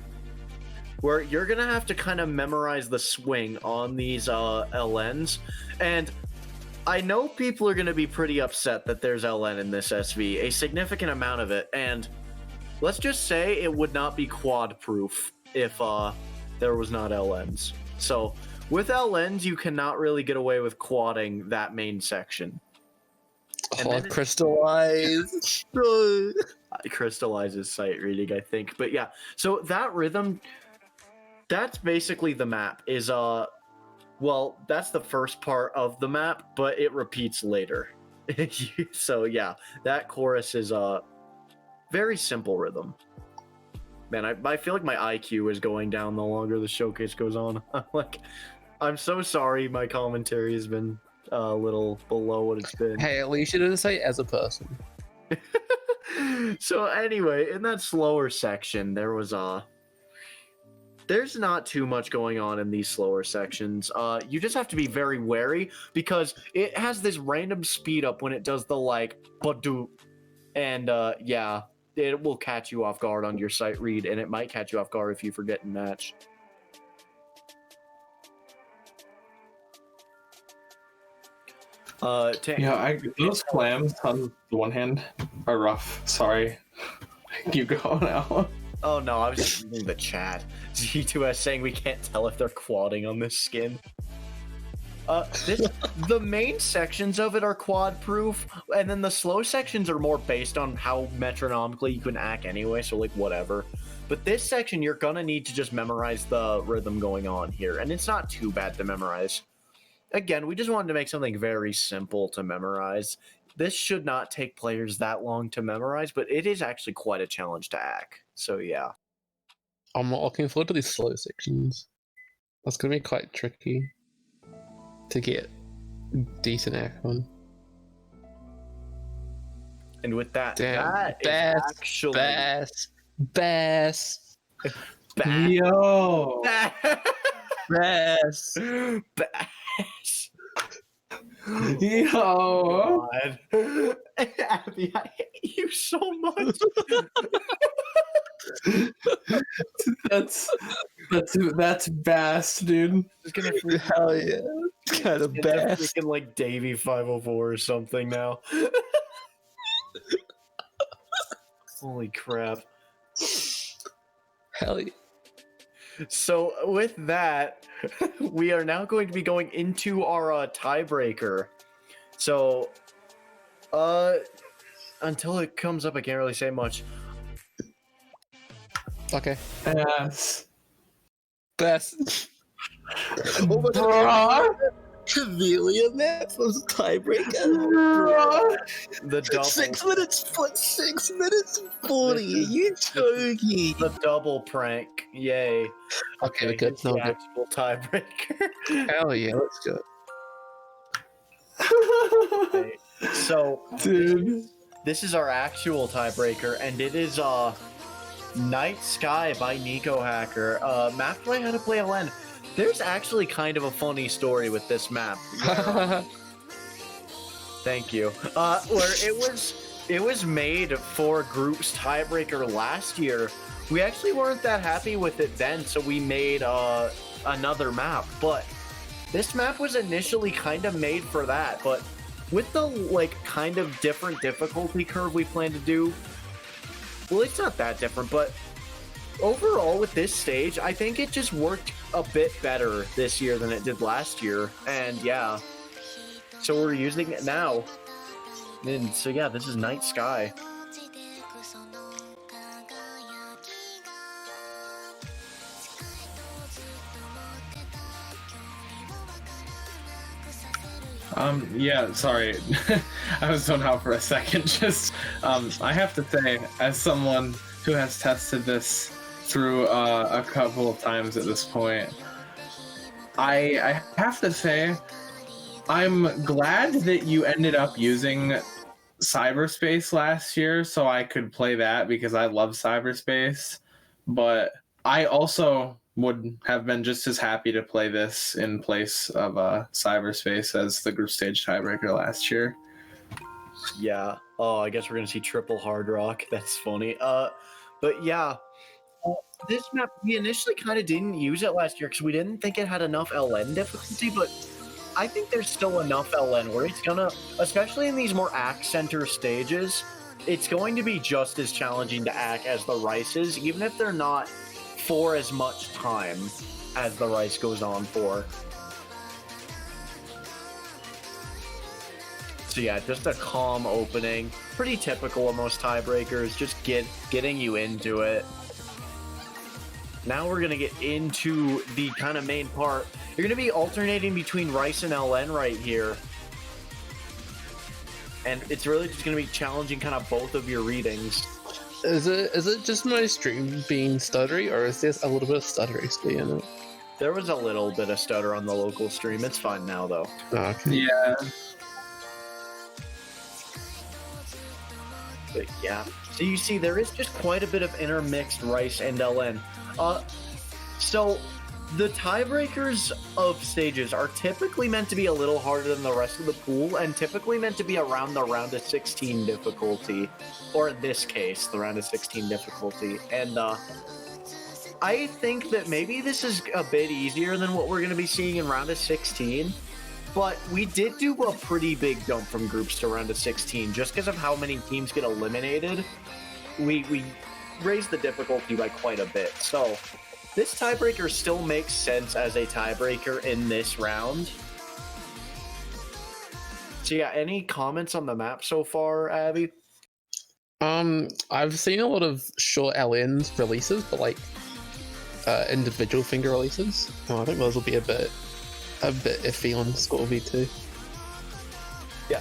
where you're gonna have to kind of memorize the swing on these LNs. And I know people are gonna be pretty upset that there's LN in this SV, a significant amount of it, and let's just say it would not be quad proof if there was not LNs. So with LNs, you cannot really get away with quadding that main section. And then Crystallize. Crystallizes sight reading, I think. But yeah, so that rhythm, that's basically the map. Is well, that's the first part of the map, but it repeats later. So yeah, that chorus is very simple rhythm. Man, I feel like my IQ is going down the longer the showcase goes on. I'm so sorry my commentary has been a little below what it's been. Hey, at least you didn't say as a person. So anyway, in that slower section, there's not too much going on in these slower sections. You just have to be very wary because it has this random speed up when it does the like ba-doo, and yeah, it will catch you off guard on your sight read, and it might catch you off guard if you forget and match. Yeah, those clams on the one hand are rough. Sorry. You go now. Oh no, I was just reading the chat. G2S saying we can't tell if they're quadding on this skin. The main sections of it are quad proof, and then the slow sections are more based on how metronomically you can act anyway, so like whatever. But this section, you're gonna need to just memorize the rhythm going on here, and it's not too bad to memorize. Again, we just wanted to make something very simple to memorize. This should not take players that long to memorize, but it is actually quite a challenge to act. So yeah. I'm looking forward to these slow sections. That's gonna be quite tricky to get decent act on. And with that, Damn, that is Bass, actually Bass, Bass, Yo. Bass. Bass. Yo. God. Abby, I hate you so much. That's Bass, dude. It's gonna freak Hell yeah. Kind of it's a Bass. freaking like Davy 504 or something now. Holy crap. Hell yeah. So with that, we are now going to be going into our tiebreaker. So until it comes up, I can't really say much. Okay. Bass. Bass. Bruh. Camellia map was tiebreaker. Bruh. The double 6 minutes, 6 minutes 40. You joking? the double prank. Yay. Okay, good. It's the No, good. actual tiebreaker. Hell yeah, let's go. Okay, so Dude. this is our actual tiebreaker, and it is Night Sky by Nico Hacker. Map play how to play LN. There's actually kind of a funny story with this map. Thank you. Where it was made for groups tiebreaker last year. We actually weren't that happy with it then, so we made another map. But this map was initially kind of made for that, but with the like kind of different difficulty curve we plan to do, well, it's not that different, but overall with this stage, I think it just worked a bit better this year than it did last year. And yeah, so we're using it now. And so yeah, this is Night Sky. Yeah, sorry. I was zoned out for a second. Just, I have to say, as someone who has tested this through a couple of times at this point, I have to say, I'm glad that you ended up using cyberspace last year so I could play that because I love cyberspace. But I also would have been just as happy to play this in place of cyberspace as the group stage tiebreaker last year. Yeah. Oh, I guess we're gonna see triple hard rock. That's funny. But yeah, this map we initially kind of didn't use it last year because we didn't think it had enough LN difficulty. But I think there's still enough LN where it's gonna, especially in these more act center stages, it's going to be just as challenging to act as the Rices, even if they're not for as much time as the Rice goes on for. So yeah, just a calm opening. Pretty typical of most tiebreakers, just getting you into it. Now we're gonna get into the kind of main part. You're gonna be alternating between Rice and LN right here. And it's really just gonna be challenging kind of both of your readings. Is it just my stream being stuttery, or is there a little bit of stuttery still in it? There was a little bit of stutter on the local stream. It's fine now though. Oh, okay. Yeah. But yeah, so you see there is just quite a bit of intermixed Rice and LN. So the tiebreakers of stages are typically meant to be a little harder than the rest of the pool, and typically meant to be around the round of 16 difficulty, or in this case, the round of 16 difficulty. And I think that maybe this is a bit easier than what we're going to be seeing in round of 16. But we did do a pretty big jump from groups to round of 16 just because of how many teams get eliminated. We raised the difficulty by quite a bit. So this tiebreaker still makes sense as a tiebreaker in this round. So yeah, any comments on the map so far, Abby? I've seen a lot of short LN releases, but like individual finger releases. I think those will be a bit iffy on Score V2. Yeah.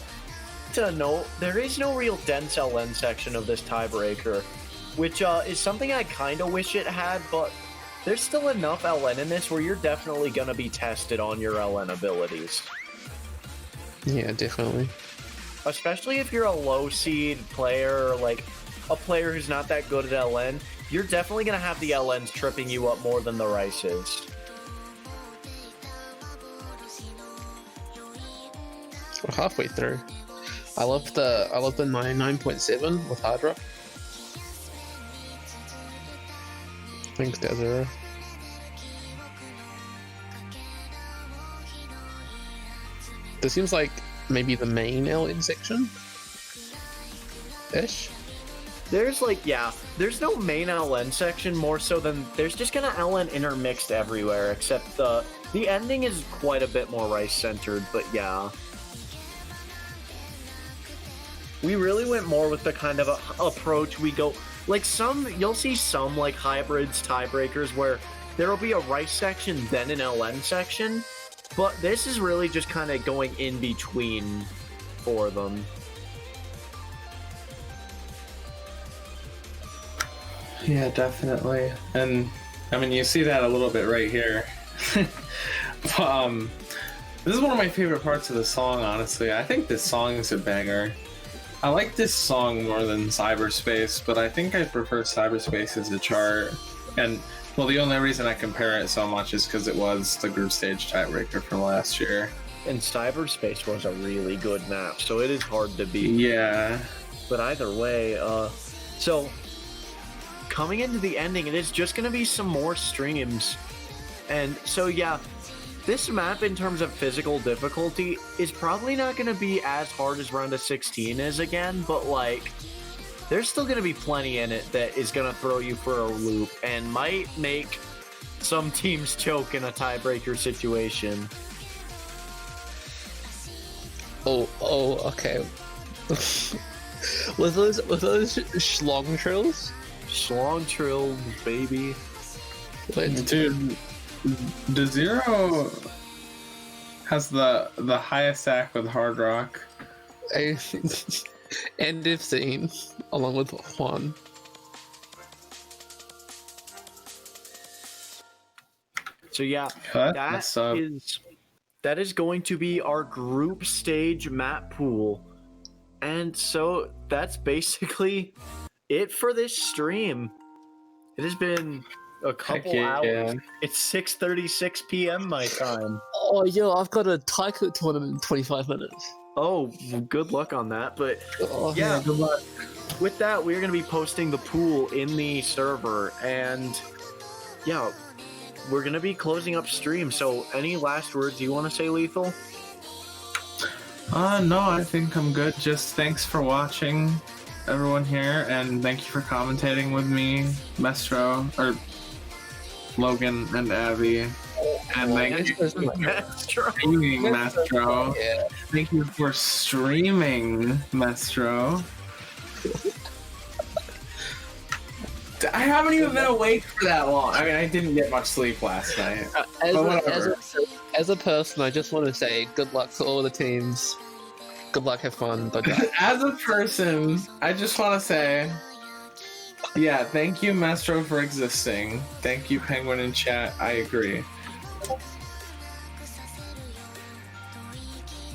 To note, there is no real dense LN section of this tiebreaker, which is something I kind of wish it had, but there's still enough LN in this where you're definitely going to be tested on your LN abilities. Yeah, definitely. Especially if you're a low seed player, or like a player who's not that good at LN, you're definitely going to have the LNs tripping you up more than the Rices. We're halfway through. I love the 99.7 with hard rock. Thanks, Desiree. This seems like maybe the main LN section ish. There's like, yeah, there's no main LN section more so than there's just gonna LN intermixed everywhere, except the ending is quite a bit more Rice centered, but yeah. We really went more with the kind of approach we go, like you'll see some like hybrids, tiebreakers where there'll be a Rice section, then an LN section, but this is really just kind of going in between for them. Yeah, definitely. And I mean, you see that a little bit right here. This is one of my favorite parts of the song, honestly. I think this song is a banger. I like this song more than Cyberspace, but I think I prefer Cyberspace as a chart. And, well, the only reason I compare it so much is because it was the group stage tiebreaker from last year. And Cyberspace was a really good map, so it is hard to beat. Yeah. But either way, so coming into the ending, it is just going to be some more streams. And so, yeah, this map in terms of physical difficulty is probably not going to be as hard as Round of 16 is again, but like, there's still going to be plenty in it that is going to throw you for a loop and might make some teams choke in a tiebreaker situation. Oh, okay. Was those schlong trills? Schlong trill, baby. Wait, Dude, the Zero has the highest stack with Hard Rock. End of scene, along with Juan. So yeah, that is going to be our group stage map pool. And so that's basically it for this stream. It has been a couple hours. Yeah. It's 6:36 p.m. my time. Oh, yo, I've got a Taiko tournament in 25 minutes. Oh, good luck on that. But yeah, good luck. With that, we're going to be posting the pool in the server. And yeah, we're going to be closing up stream. So any last words you want to say, Lethal? No, I think I'm good. Just thanks for watching, everyone here, and thank you for commentating with me, Mestro, or Logan and Abby. And thank you for streaming, Mestro. Yeah. Thank you for streaming, Mestro. I haven't even been awake for that long. I mean, I didn't get much sleep last night. As a person, I just want to say good luck to all the teams. Good luck, have fun. As a person, I just want to say, yeah, thank you, Mestro, for existing. Thank you, Penguin in chat. I agree.